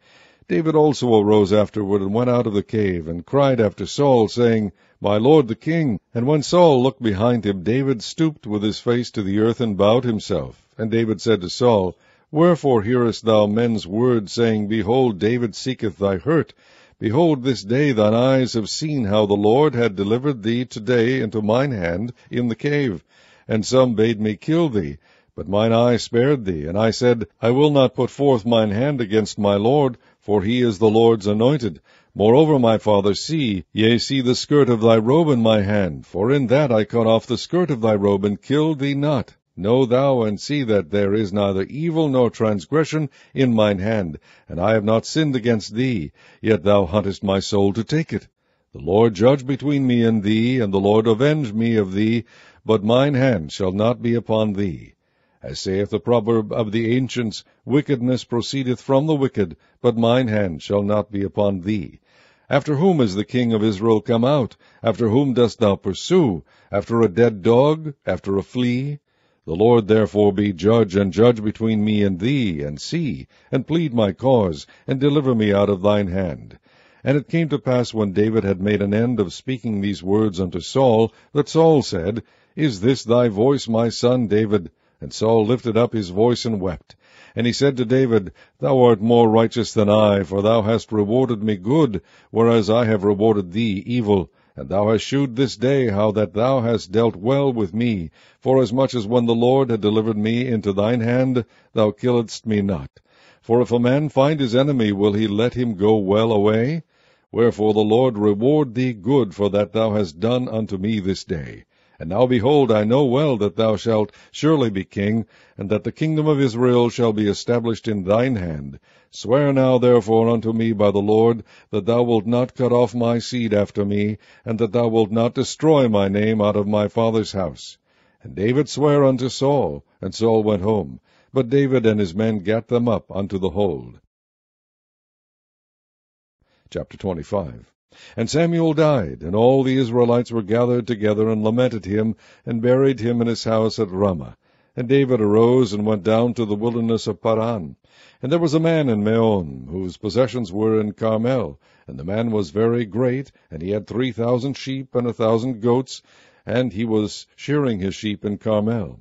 David also arose afterward, and went out of the cave, and cried after Saul, saying, My lord the king. And when Saul looked behind him, David stooped with his face to the earth, and bowed himself. And David said to Saul, Wherefore hearest thou men's words, saying, Behold, David seeketh thy hurt? Behold, this day thine eyes have seen how the Lord had delivered thee today into mine hand in the cave. And some bade me kill thee, but mine eye spared thee. And I said, I will not put forth mine hand against my Lord, for he is the Lord's anointed. Moreover, my father, see the skirt of thy robe in my hand, for in that I cut off the skirt of thy robe, and killed thee not. Know thou and see that there is neither evil nor transgression in mine hand, and I have not sinned against thee, yet thou huntest my soul to take it. The Lord judge between me and thee, and the Lord avenge me of thee, but mine hand shall not be upon thee. As saith the proverb of the ancients, Wickedness proceedeth from the wicked, but mine hand shall not be upon thee. After whom is the king of Israel come out? After whom dost thou pursue? After a dead dog? After a flea? The Lord therefore be judge, and judge between me and thee, and see, and plead my cause, and deliver me out of thine hand. And it came to pass, when David had made an end of speaking these words unto Saul, that Saul said, Is this thy voice, my son David? And Saul lifted up his voice and wept. And he said to David, Thou art more righteous than I, for thou hast rewarded me good, whereas I have rewarded thee evil. And thou hast shewed this day how that thou hast dealt well with me, forasmuch as when the Lord had delivered me into thine hand, thou killedst me not. For if a man find his enemy, will he let him go well away? Wherefore the Lord reward thee good for that thou hast done unto me this day. And now behold, I know well that thou shalt surely be king, and that the kingdom of Israel shall be established in thine hand. Swear now therefore unto me by the Lord, that thou wilt not cut off my seed after me, and that thou wilt not destroy my name out of my father's house. And David sware unto Saul, and Saul went home. But David and his men gat them up unto the hold. Chapter 25. And Samuel died, and all the Israelites were gathered together, and lamented him, and buried him in his house at Ramah. And David arose, and went down to the wilderness of Paran. And there was a man in Meon, whose possessions were in Carmel. And the man was very great, and he had 3,000 sheep, and 1,000 goats, and he was shearing his sheep in Carmel.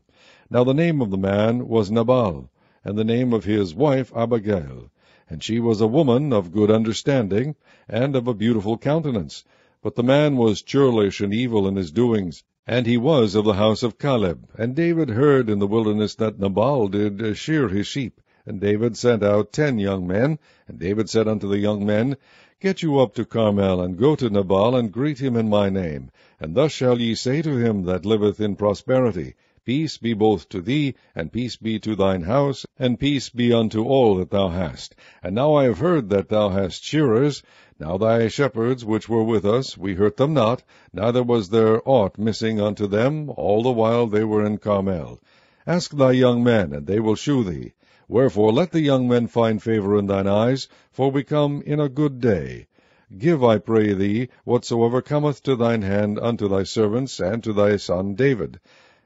Now the name of the man was Nabal, and the name of his wife Abigail. And she was a woman of good understanding, and of a beautiful countenance. But the man was churlish and evil in his doings, and he was of the house of Caleb. And David heard in the wilderness that Nabal did shear his sheep. And David sent out 10 young men. And David said unto the young men, Get you up to Carmel, and go to Nabal, and greet him in my name. And thus shall ye say to him that liveth in prosperity, Peace be both to thee, and peace be to thine house, and peace be unto all that thou hast. And now I have heard that thou hast shearers. Now thy shepherds which were with us, we hurt them not, neither was there aught missing unto them, all the while they were in Carmel. Ask thy young men, and they will shew thee. Wherefore let the young men find favor in thine eyes, for we come in a good day. Give, I pray thee, whatsoever cometh to thine hand unto thy servants, and to thy son David.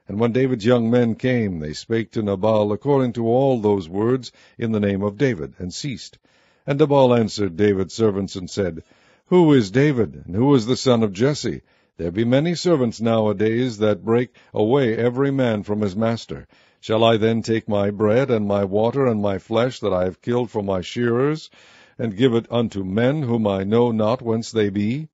And when David's young men came, they spake to Nabal according to all those words in the name of David, and ceased. And Nabal answered David's servants, and said, Who is David, and who is the son of Jesse? There be many servants nowadays that break away every man from his master. Shall I then take my bread, and my water, and my flesh that I have killed for my shearers, and give it unto men whom I know not whence they be?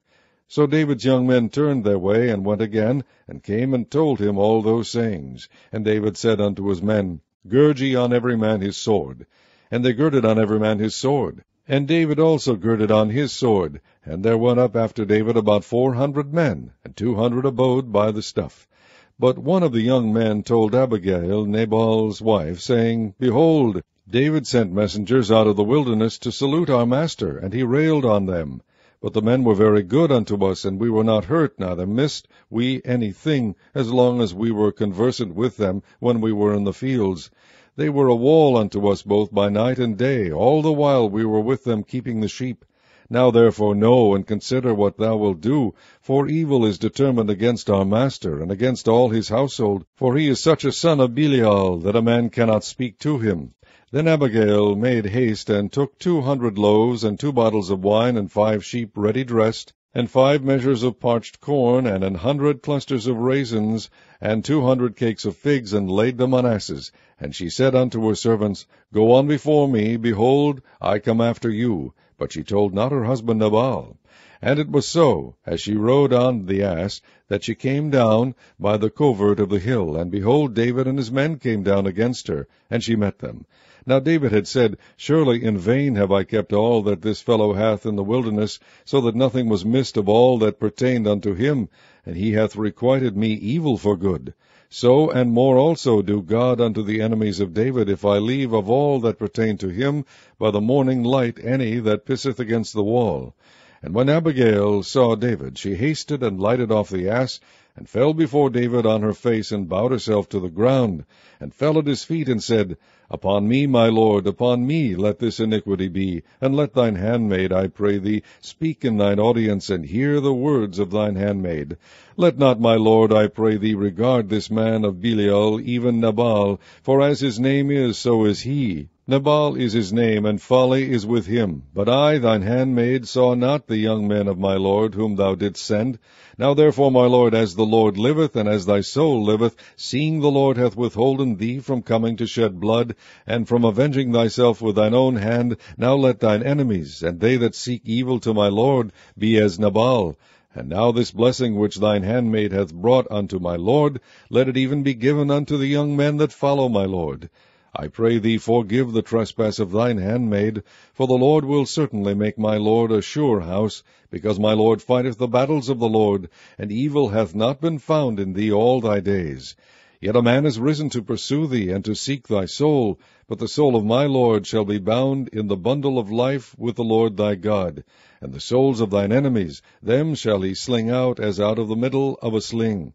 So David's young men turned their way, and went again, and came and told him all those sayings. And David said unto his men, Gird ye on every man his sword. And they girded on every man his sword. And David also girded on his sword. And there went up after David about 400 men, and 200 abode by the stuff. But one of the young men told Abigail, Nabal's wife, saying, Behold, David sent messengers out of the wilderness to salute our master, and he railed on them. But the men were very good unto us, and we were not hurt, neither missed we any thing, as long as we were conversant with them when we were in the fields. They were a wall unto us both by night and day, all the while we were with them keeping the sheep. Now therefore know and consider what thou wilt do, for evil is determined against our master, and against all his household, for he is such a son of Belial, that a man cannot speak to him. Then Abigail made haste, and took 200 loaves, and 2 bottles of wine, and 5 sheep ready dressed, and 5 measures of parched corn, and 100 clusters of raisins, and 200 cakes of figs, and laid them on asses. And she said unto her servants, Go on before me, behold, I come after you. But she told not her husband Nabal. And it was so, as she rode on the ass, that she came down by the covert of the hill, and behold, David and his men came down against her, and she met them. Now David had said, Surely in vain have I kept all that this fellow hath in the wilderness, so that nothing was missed of all that pertained unto him, and he hath requited me evil for good. So and more also do God unto the enemies of David, if I leave of all that pertain to him by the morning light any that pisseth against the wall. And when Abigail saw David, she hasted and lighted off the ass, and fell before David on her face, and bowed herself to the ground, and fell at his feet, and said, Upon me, my lord, upon me let this iniquity be, and let thine handmaid, I pray thee, speak in thine audience, and hear the words of thine handmaid. Let not my lord, I pray thee, regard this man of Belial, even Nabal, for as his name is, so is he. Nabal is his name, and folly is with him. But I, thine handmaid, saw not the young men of my lord, whom thou didst send. Now therefore, my lord, as the Lord liveth, and as thy soul liveth, seeing the Lord hath withholden thee from coming to shed blood, and from avenging thyself with thine own hand, now let thine enemies, and they that seek evil to my lord, be as Nabal. And now this blessing which thine handmaid hath brought unto my lord, let it even be given unto the young men that follow my lord. I pray thee, forgive the trespass of thine handmaid, for the Lord will certainly make my lord a sure house, because my lord fighteth the battles of the Lord, and evil hath not been found in thee all thy days. Yet a man is risen to pursue thee, and to seek thy soul, but the soul of my lord shall be bound in the bundle of life with the Lord thy God. And the souls of thine enemies, them shall he sling out as out of the middle of a sling.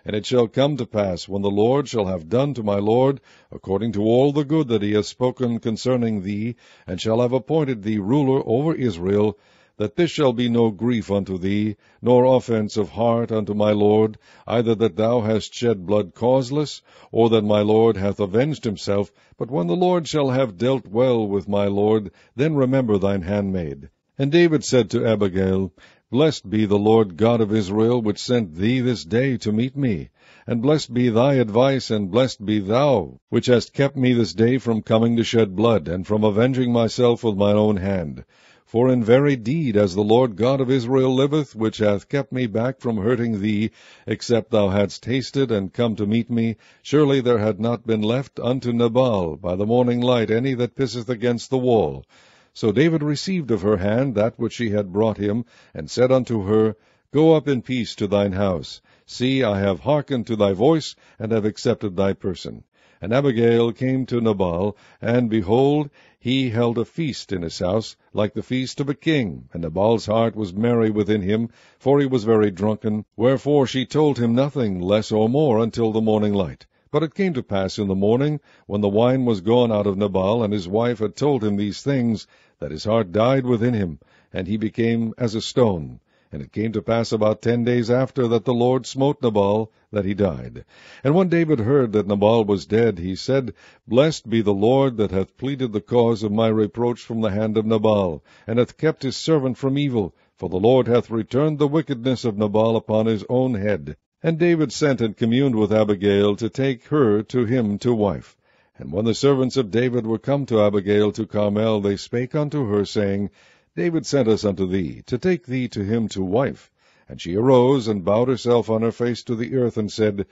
And it shall come to pass, when the Lord shall have done to my lord, according to all the good that he hath spoken concerning thee, and shall have appointed thee ruler over Israel, that this shall be no grief unto thee, nor offence of heart unto my lord, either that thou hast shed blood causeless, or that my lord hath avenged himself. But when the Lord shall have dealt well with my lord, then remember thine handmaid. And David said to Abigail, Blessed be the Lord God of Israel, which sent thee this day to meet me. And blessed be thy advice, and blessed be thou, which hast kept me this day from coming to shed blood, and from avenging myself with mine own hand. For in very deed, as the Lord God of Israel liveth, which hath kept me back from hurting thee, except thou hadst hasted and come to meet me, surely there had not been left unto Nabal by the morning light any that pisseth against the wall. So David received of her hand that which she had brought him, and said unto her, Go up in peace to thine house. See, I have hearkened to thy voice, and have accepted thy person. And Abigail came to Nabal, and behold, he held a feast in his house, like the feast of a king. And Nabal's heart was merry within him, for he was very drunken. Wherefore she told him nothing less or more until the morning light. But it came to pass in the morning, when the wine was gone out of Nabal, and his wife had told him these things, that his heart died within him, and he became as a stone. And it came to pass about 10 days after that the Lord smote Nabal, that he died. And when David heard that Nabal was dead, he said, Blessed be the Lord that hath pleaded the cause of my reproach from the hand of Nabal, and hath kept his servant from evil, for the Lord hath returned the wickedness of Nabal upon his own head. And David sent and communed with Abigail to take her to him to wife. And when the servants of David were come to Abigail to Carmel, they spake unto her, saying, David sent us unto thee, to take thee to him to wife. And she arose, and bowed herself on her face to the earth, and said,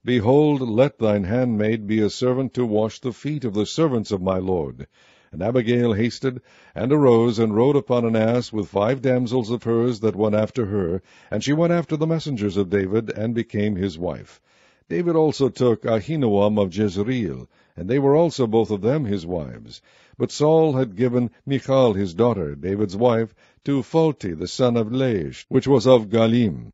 Behold, let thine handmaid be a servant to wash the feet of the servants of my lord. And Abigail hasted, and arose, and rode upon an ass with 5 damsels of hers that went after her, and she went after the messengers of David, and became his wife. David also took Ahinoam of Jezreel, and they were also both of them his wives. But Saul had given Michal his daughter, David's wife, to Phalti the son of Laish, which was of Galim.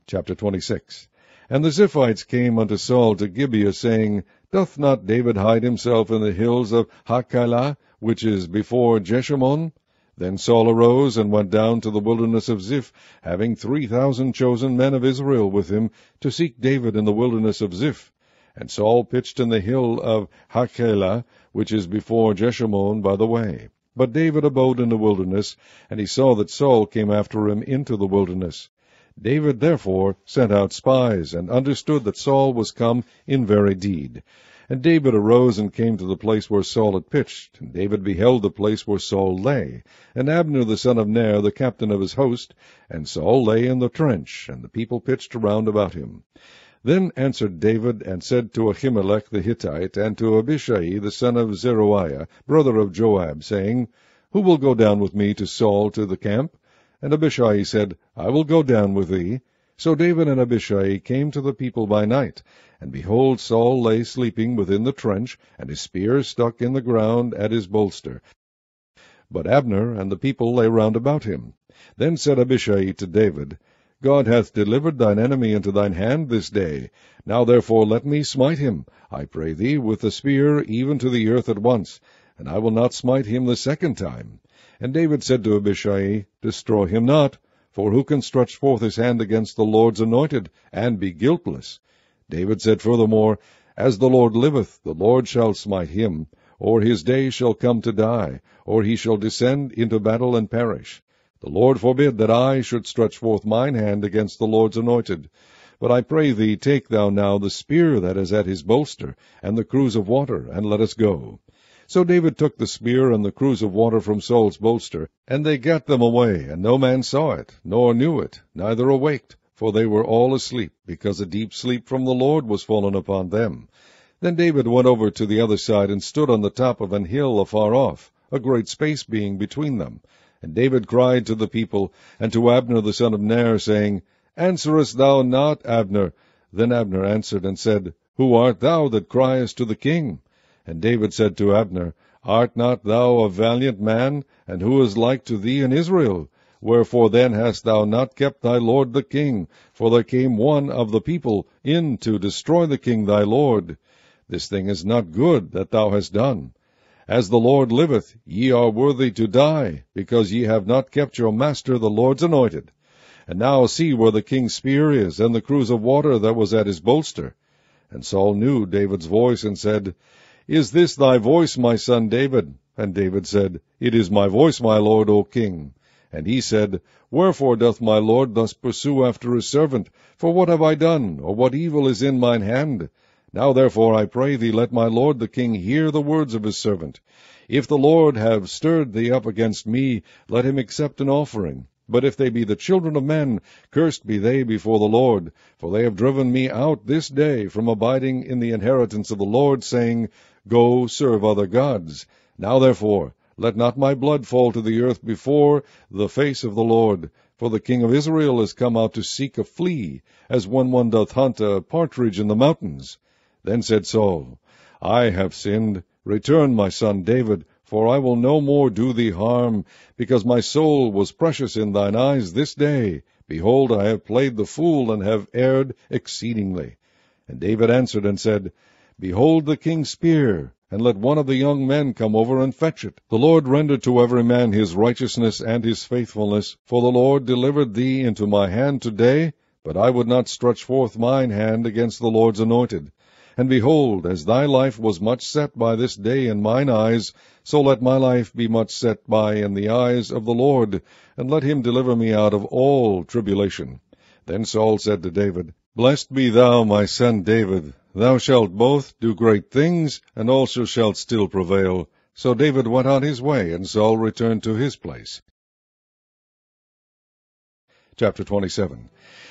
Chapter 26. And the Ziphites came unto Saul to Gibeah, saying, Doth not David hide himself in the hills of Hachilah, which is before Jeshimon? Then Saul arose and went down to the wilderness of Ziph, having 3,000 chosen men of Israel with him, to seek David in the wilderness of Ziph. And Saul pitched in the hill of Hachilah, which is before Jeshimon by the way. But David abode in the wilderness, and he saw that Saul came after him into the wilderness. David therefore sent out spies, and understood that Saul was come in very deed. And David arose and came to the place where Saul had pitched. And David beheld the place where Saul lay, and Abner the son of Ner, the captain of his host. And Saul lay in the trench, and the people pitched around about him. Then answered David, and said to Ahimelech the Hittite, and to Abishai the son of Zeruiah, brother of Joab, saying, Who will go down with me to Saul to the camp? And Abishai said, I will go down with thee. So David and Abishai came to the people by night. And behold, Saul lay sleeping within the trench, and his spear stuck in the ground at his bolster. But Abner and the people lay round about him. Then said Abishai to David, God hath delivered thine enemy into thine hand this day. Now therefore let me smite him, I pray thee, with the spear, even to the earth at once, and I will not smite him the second time. And David said to Abishai, Destroy him not, for who can stretch forth his hand against the Lord's anointed, and be guiltless? David said furthermore, As the Lord liveth, the Lord shall smite him, or his day shall come to die, or he shall descend into battle and perish. The Lord forbid that I should stretch forth mine hand against the Lord's anointed. But I pray thee, take thou now the spear that is at his bolster, and the cruse of water, and let us go. So David took the spear and the cruse of water from Saul's bolster, and they gat them away, and no man saw it, nor knew it, neither awaked, for they were all asleep, because a deep sleep from the Lord was fallen upon them. Then David went over to the other side, and stood on the top of an hill afar off, a great space being between them. And David cried to the people, and to Abner the son of Ner, saying, Answerest thou not, Abner? Then Abner answered and said, Who art thou that criest to the king? And David said to Abner, Art not thou a valiant man, and who is like to thee in Israel? Wherefore then hast thou not kept thy lord the king? For there came one of the people in to destroy the king thy lord. This thing is not good that thou hast done. As the Lord liveth, ye are worthy to die, because ye have not kept your master the Lord's anointed. And now see where the king's spear is, and the cruse of water that was at his bolster. And Saul knew David's voice, and said, Is this thy voice, my son David? And David said, It is my voice, my lord, O king. And he said, Wherefore doth my lord thus pursue after his servant? For what have I done, or what evil is in mine hand? Now therefore I pray thee, let my lord the king hear the words of his servant. If the Lord have stirred thee up against me, let him accept an offering. But if they be the children of men, cursed be they before the Lord. For they have driven me out this day from abiding in the inheritance of the Lord, saying, Go, serve other gods. Now therefore, let not my blood fall to the earth before the face of the Lord. For the king of Israel is come out to seek a flea, as when one doth hunt a partridge in the mountains. Then said Saul, I have sinned. Return, my son David, for I will no more do thee harm, because my soul was precious in thine eyes this day. Behold, I have played the fool, and have erred exceedingly. And David answered and said, Behold the king's spear, and let one of the young men come over and fetch it. The Lord render to every man his righteousness and his faithfulness, for the Lord delivered thee into my hand today, but I would not stretch forth mine hand against the Lord's anointed. And behold, as thy life was much set by this day in mine eyes, so let my life be much set by in the eyes of the Lord, and let him deliver me out of all tribulation. Then Saul said to David, Blessed be thou, my son David. Thou shalt both do great things, and also shalt still prevail. So David went on his way, and Saul returned to his place. Chapter 27.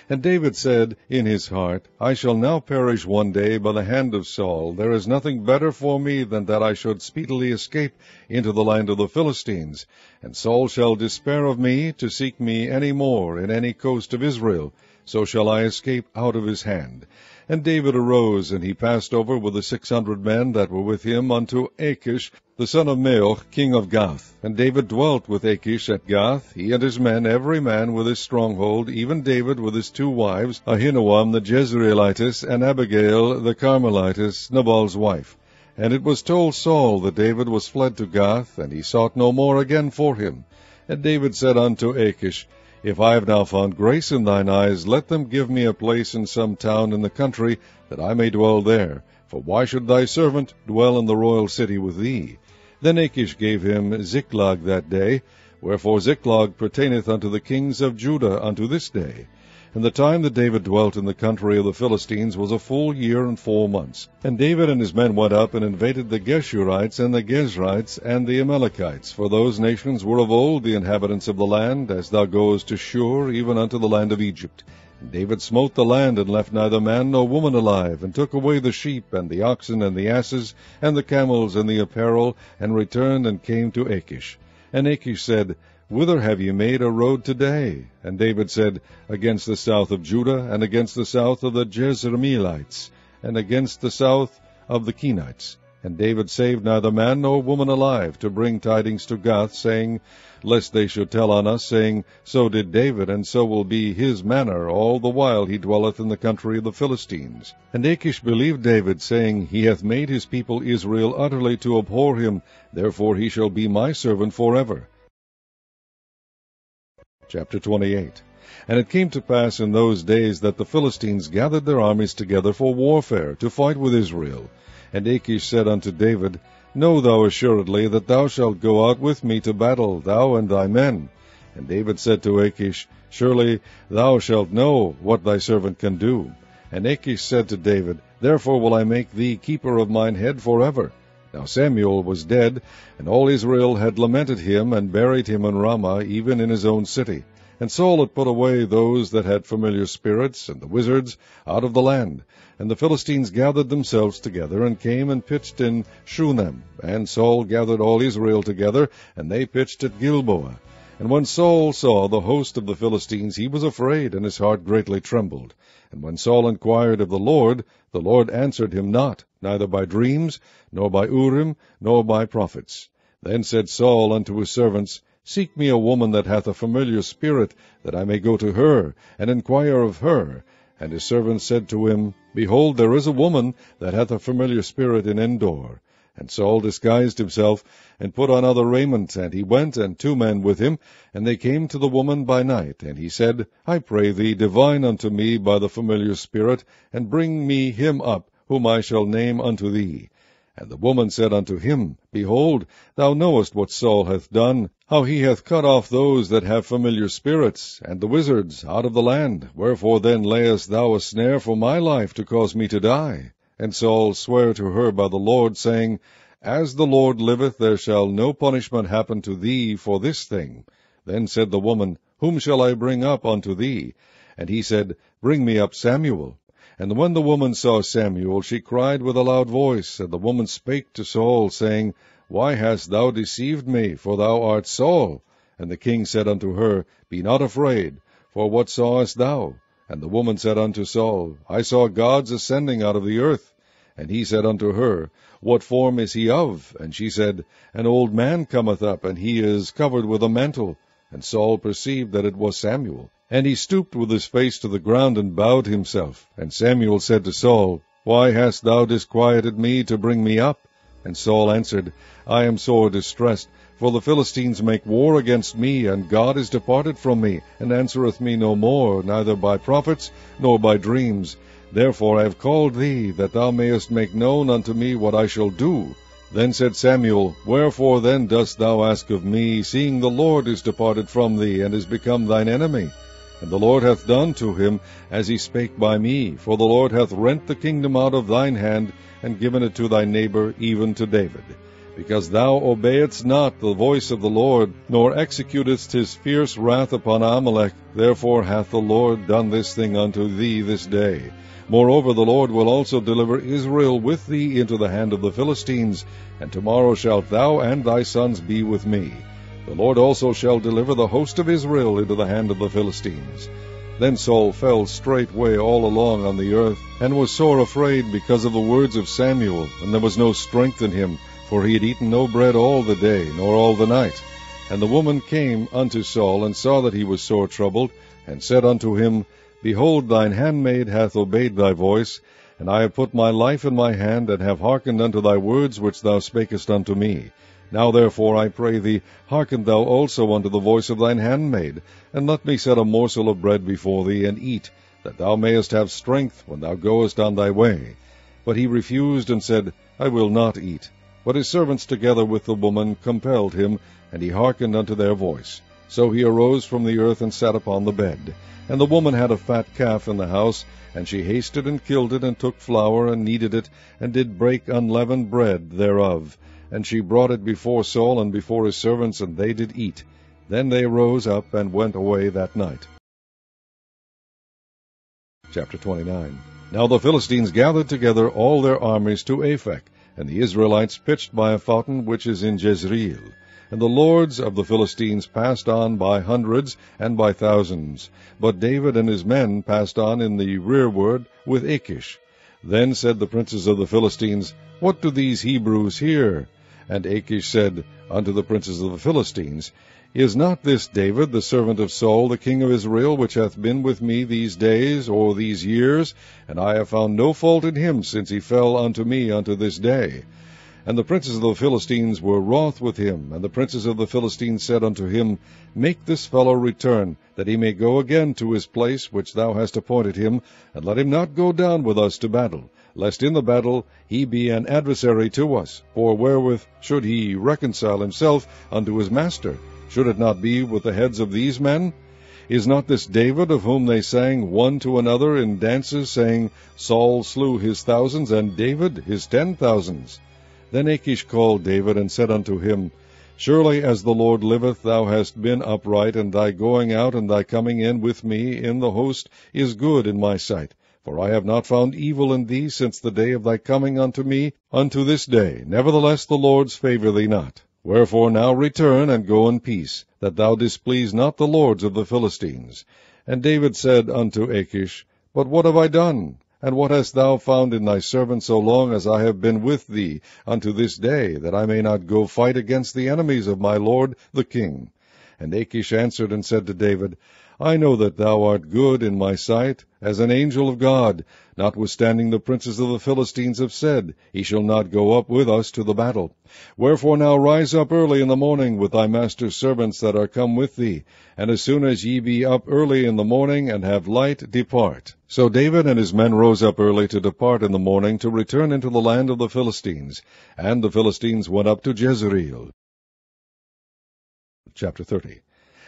And David said in his heart, I shall now perish one day by the hand of Saul. There is nothing better for me than that I should speedily escape into the land of the Philistines. And Saul shall despair of me to seek me any more in any coast of Israel. So shall I escape out of his hand. And David arose, and he passed over with the 600 men that were with him unto Achish, the son of Maoch, king of Gath. And David dwelt with Achish at Gath, he and his men, every man with his stronghold, even David with his 2 wives, Ahinoam the Jezreelitess, and Abigail the Carmelitess, Nabal's wife. And it was told Saul that David was fled to Gath, and he sought no more again for him. And David said unto Achish, If I have now found grace in thine eyes, let them give me a place in some town in the country, that I may dwell there. For why should thy servant dwell in the royal city with thee? Then Achish gave him Ziklag that day, wherefore Ziklag pertaineth unto the kings of Judah unto this day. And the time that David dwelt in the country of the Philistines was a full year and 4 months. And David and his men went up and invaded the Geshurites and the Gezrites and the Amalekites, for those nations were of old the inhabitants of the land, as thou goest to Shur, even unto the land of Egypt. And David smote the land, and left neither man nor woman alive, and took away the sheep, and the oxen, and the asses, and the camels, and the apparel, and returned and came to Achish. And Achish said, Whither have ye made a road today? And David said, Against the south of Judah, and against the south of the Jezreelites, and against the south of the Kenites. And David saved neither man nor woman alive, to bring tidings to Gath, saying, lest they should tell on us, saying, so did David, and so will be his manner all the while he dwelleth in the country of the Philistines. And Achish believed David, saying, he hath made his people Israel utterly to abhor him, therefore he shall be my servant forever. Chapter 28. And it came to pass in those days that the Philistines gathered their armies together for warfare, to fight with Israel. And Achish said unto David, know thou assuredly that thou shalt go out with me to battle, thou and thy men. And David said to Achish, surely thou shalt know what thy servant can do. And Achish said to David, therefore will I make thee keeper of mine head forever. Now Samuel was dead, and all Israel had lamented him, and buried him in Ramah, even in his own city. And Saul had put away those that had familiar spirits, and the wizards, out of the land. And the Philistines gathered themselves together, and came and pitched in Shunem. And Saul gathered all Israel together, and they pitched at Gilboa. And when Saul saw the host of the Philistines, he was afraid, and his heart greatly trembled. And when Saul inquired of the Lord answered him not, neither by dreams, nor by Urim, nor by prophets. Then said Saul unto his servants, seek me a woman that hath a familiar spirit, that I may go to her, and inquire of her. And his servants said to him, behold, there is a woman that hath a familiar spirit in Endor. And Saul disguised himself, and put on other raiment, and he went, and 2 men with him, and they came to the woman by night. And he said, I pray thee, divine unto me by the familiar spirit, and bring me him up, whom I shall name unto thee. And the woman said unto him, behold, thou knowest what Saul hath done, how he hath cut off those that have familiar spirits, and the wizards, out of the land. Wherefore then layest thou a snare for my life, to cause me to die? And Saul sware to her by the Lord, saying, as the Lord liveth, there shall no punishment happen to thee for this thing. Then said the woman, whom shall I bring up unto thee? And he said, bring me up Samuel. And when the woman saw Samuel, she cried with a loud voice. And the woman spake to Saul, saying, why hast thou deceived me? For thou art Saul. And the king said unto her, be not afraid, for what sawest thou? And the woman said unto Saul, I saw gods ascending out of the earth. And he said unto her, what form is he of? And she said, an old man cometh up, and he is covered with a mantle. And Saul perceived that it was Samuel. And he stooped with his face to the ground, and bowed himself. And Samuel said to Saul, why hast thou disquieted me to bring me up? And Saul answered, I am sore distressed, for the Philistines make war against me, and God is departed from me, and answereth me no more, neither by prophets, nor by dreams. Therefore I have called thee, that thou mayest make known unto me what I shall do. Then said Samuel, wherefore then dost thou ask of me, seeing the Lord is departed from thee, and is become thine enemy? And the Lord hath done to him as he spake by me, for the Lord hath rent the kingdom out of thine hand, and given it to thy neighbor, even to David. Because thou obeyedst not the voice of the Lord, nor executedst his fierce wrath upon Amalek, therefore hath the Lord done this thing unto thee this day. Moreover, the Lord will also deliver Israel with thee into the hand of the Philistines, and tomorrow shalt thou and thy sons be with me. The Lord also shall deliver the host of Israel into the hand of the Philistines. Then Saul fell straightway all along on the earth, and was sore afraid because of the words of Samuel, and there was no strength in him, for he had eaten no bread all the day, nor all the night. And the woman came unto Saul, and saw that he was sore troubled, and said unto him, behold, thine handmaid hath obeyed thy voice, and I have put my life in my hand, and have hearkened unto thy words which thou spakest unto me. Now therefore, I pray thee, hearken thou also unto the voice of thine handmaid, and let me set a morsel of bread before thee, and eat, that thou mayest have strength when thou goest on thy way. But he refused, and said, I will not eat. But his servants together with the woman compelled him, and he hearkened unto their voice. So he arose from the earth, and sat upon the bed. And the woman had a fat calf in the house, and she hasted and killed it, and took flour, and kneaded it, and did break unleavened bread thereof. And she brought it before Saul and before his servants, and they did eat. Then they rose up and went away that night. Chapter 29. Now the Philistines gathered together all their armies to Aphek, and the Israelites pitched by a fountain which is in Jezreel. And the lords of the Philistines passed on by hundreds and by thousands. But David and his men passed on in the rearward with Achish. Then said the princes of the Philistines, What do these Hebrews here? And Achish said unto the princes of the Philistines, Is not this David, the servant of Saul, the king of Israel, which hath been with me these days, or these years? And I have found no fault in him, since he fell unto me unto this day. And the princes of the Philistines were wroth with him. And the princes of the Philistines said unto him, Make this fellow return, that he may go again to his place which thou hast appointed him, and let him not go down with us to battle, lest in the battle he be an adversary to us. For wherewith should he reconcile himself unto his master? Should it not be with the heads of these men? Is not this David, of whom they sang one to another in dances, saying, Saul slew his thousands, and David his 10,000s? Then Achish called David, and said unto him, Surely as the Lord liveth, thou hast been upright, and thy going out and thy coming in with me in the host is good in my sight. For I have not found evil in thee since the day of thy coming unto me unto this day. Nevertheless the Lords favour thee not. Wherefore now return, and go in peace, that thou displease not the lords of the Philistines. And David said unto Achish, But what have I done? And what hast thou found in thy servant so long as I have been with thee unto this day, that I may not go fight against the enemies of my lord the king? And Achish answered and said to David, I know that thou art good in my sight, as an angel of God, notwithstanding the princes of the Philistines have said, He shall not go up with us to the battle. Wherefore now rise up early in the morning with thy master's servants that are come with thee, and as soon as ye be up early in the morning, and have light, depart. So David and his men rose up early to depart in the morning, to return into the land of the Philistines. And the Philistines went up to Jezreel. Chapter 30.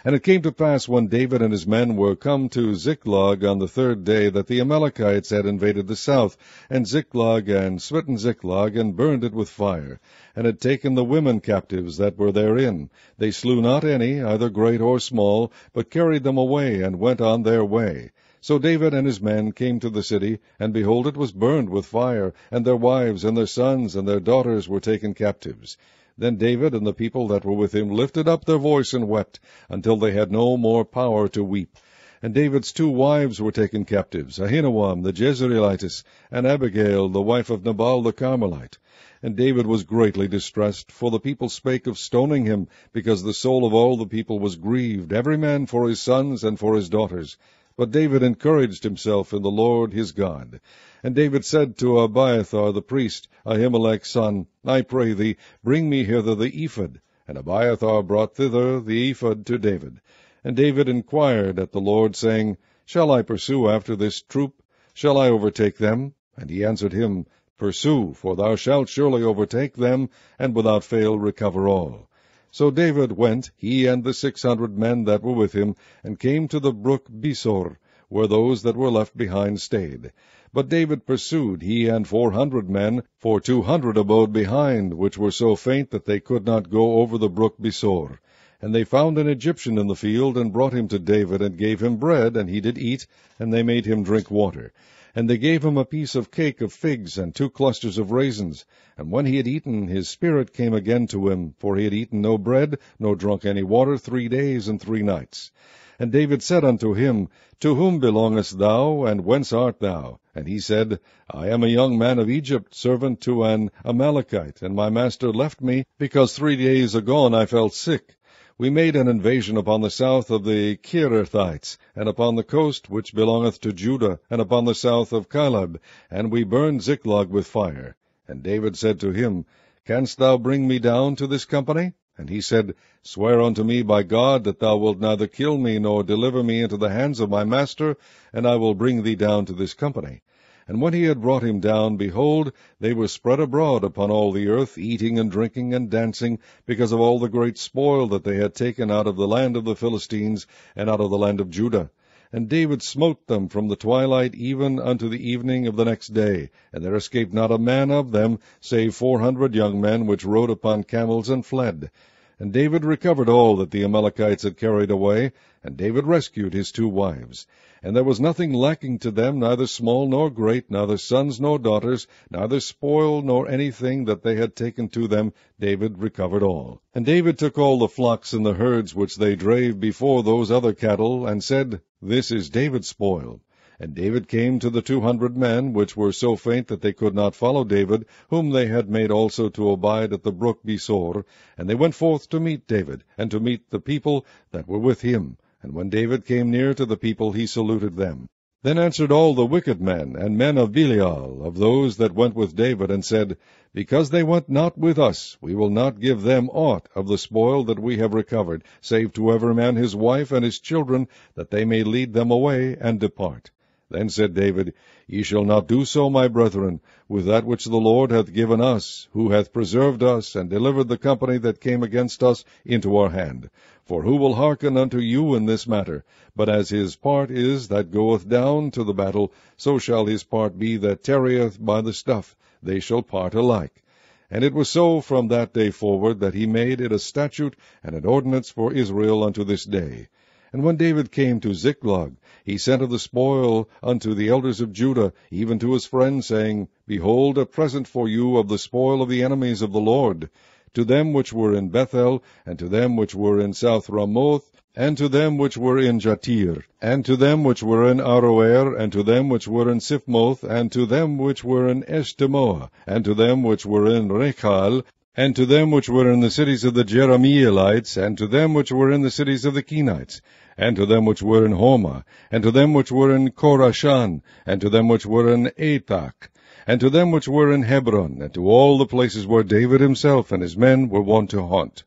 And it came to pass, when David and his men were come to Ziklag on the third day, that the Amalekites had invaded the south, and Ziklag, and smitten Ziklag, and burned it with fire, and had taken the women captives that were therein. They slew not any, either great or small, but carried them away, and went on their way. So David and his men came to the city, and behold, it was burned with fire, and their wives, and their sons, and their daughters were taken captives. Then David and the people that were with him lifted up their voice and wept, until they had no more power to weep. And David's 2 wives were taken captives, Ahinoam the Jezreelitess, and Abigail the wife of Nabal the Carmelite. And David was greatly distressed, for the people spake of stoning him, because the soul of all the people was grieved, every man for his sons and for his daughters. But David encouraged himself in the Lord his God. And David said to Abiathar the priest, Ahimelech's son, I pray thee, bring me hither the ephod. And Abiathar brought thither the ephod to David. And David inquired at the Lord, saying, Shall I pursue after this troop? Shall I overtake them? And he answered him, Pursue, for thou shalt surely overtake them, and without fail recover all. So David went, he and the 600 men that were with him, and came to the brook Besor, where those that were left behind stayed. But David pursued, he and 400 men, for 200 abode behind, which were so faint that they could not go over the brook Besor. And they found an Egyptian in the field, and brought him to David, and gave him bread, and he did eat, and they made him drink water. And they gave him a piece of cake of figs, and 2 clusters of raisins. And when he had eaten, his spirit came again to him, for he had eaten no bread, nor drunk any water 3 days and 3 nights. And David said unto him, To whom belongest thou, and whence art thou? And he said, I am a young man of Egypt, servant to an Amalekite, and my master left me, because 3 days agone I fell sick. We made an invasion upon the south of the Kerethites, and upon the coast which belongeth to Judah, and upon the south of Caleb, and we burned Ziklag with fire. And David said to him, Canst thou bring me down to this company? And he said, Swear unto me by God that thou wilt neither kill me nor deliver me into the hands of my master, and I will bring thee down to this company. And when he had brought him down, behold, they were spread abroad upon all the earth, eating and drinking and dancing, because of all the great spoil that they had taken out of the land of the Philistines, and out of the land of Judah. And David smote them from the twilight even unto the evening of the next day, and there escaped not a man of them, save 400 young men, which rode upon camels and fled. And David recovered all that the Amalekites had carried away, and David rescued his 2 wives. And there was nothing lacking to them, neither small nor great, neither sons nor daughters, neither spoil nor anything that they had taken to them. David recovered all. And David took all the flocks and the herds which they drave before those other cattle, and said, This is David's spoil. And David came to the 200 men, which were so faint that they could not follow David, whom they had made also to abide at the brook Besor. And they went forth to meet David, and to meet the people that were with him. And when David came near to the people, he saluted them. Then answered all the wicked men, and men of Belial, of those that went with David, and said, Because they went not with us, we will not give them aught of the spoil that we have recovered, save to every man his wife and his children, that they may lead them away and depart. Then said David, Ye shall not do so, my brethren, with that which the Lord hath given us, who hath preserved us, and delivered the company that came against us into our hand. For who will hearken unto you in this matter? But as his part is that goeth down to the battle, so shall his part be that tarrieth by the stuff. They shall part alike. And it was so from that day forward, that he made it a statute and an ordinance for Israel unto this day. And when David came to Ziklag, he sent of the spoil unto the elders of Judah, even to his friends, saying, Behold, a present for you of the spoil of the enemies of the Lord, to them which were in Bethel, and to them which were in South Ramoth, and to them which were in Jatir, and to them which were in Aroer, and to them which were in Siphmoth, and to them which were in Eshtemoa, and to them which were in Rechal, and to them which were in the cities of the Jerahmeelites, and to them which were in the cities of the Kenites, and to them which were in Homa, and to them which were in Korashan, and to them which were in Athak, and to them which were in Hebron, and to all the places where David himself and his men were wont to haunt.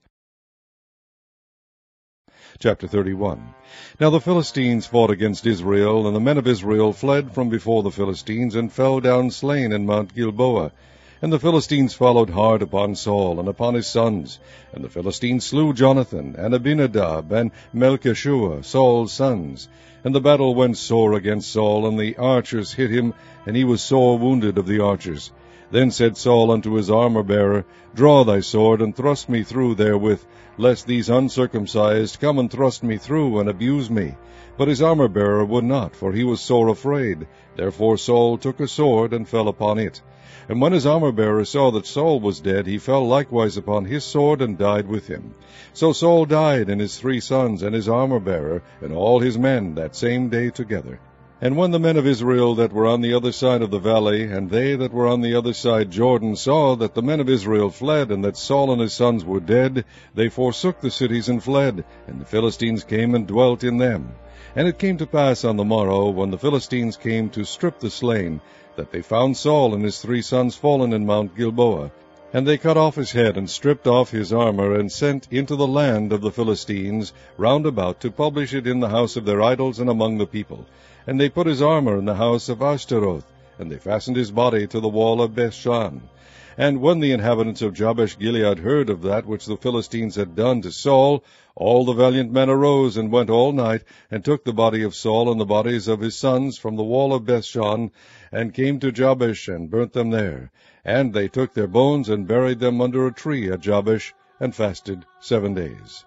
Chapter 31. Now the Philistines fought against Israel, and the men of Israel fled from before the Philistines, and fell down slain in Mount Gilboa. And the Philistines followed hard upon Saul and upon his sons. And the Philistines slew Jonathan, and Abinadab, and Melchishua, Saul's sons. And the battle went sore against Saul, and the archers hit him, and he was sore wounded of the archers. Then said Saul unto his armor-bearer, Draw thy sword, and thrust me through therewith, lest these uncircumcised come and thrust me through, and abuse me. But his armor-bearer would not, for he was sore afraid. Therefore Saul took a sword, and fell upon it. And when his armor-bearer saw that Saul was dead, he fell likewise upon his sword, and died with him. So Saul died, and his 3 sons, and his armor-bearer, and all his men, that same day together. And when the men of Israel that were on the other side of the valley, and they that were on the other side Jordan, saw that the men of Israel fled, and that Saul and his sons were dead, they forsook the cities and fled, and the Philistines came and dwelt in them. And it came to pass on the morrow, when the Philistines came to strip the slain, that they found Saul and his 3 sons fallen in Mount Gilboa. And they cut off his head, and stripped off his armor, and sent into the land of the Philistines round about to publish it in the house of their idols and among the people. And they put his armor in the house of Ashtaroth, and they fastened his body to the wall of Bethshan. And when the inhabitants of Jabesh-Gilead heard of that which the Philistines had done to Saul, all the valiant men arose, and went all night, and took the body of Saul and the bodies of his sons from the wall of Bethshan, and came to Jabesh, and burnt them there. And they took their bones, and buried them under a tree at Jabesh, and fasted 7 days.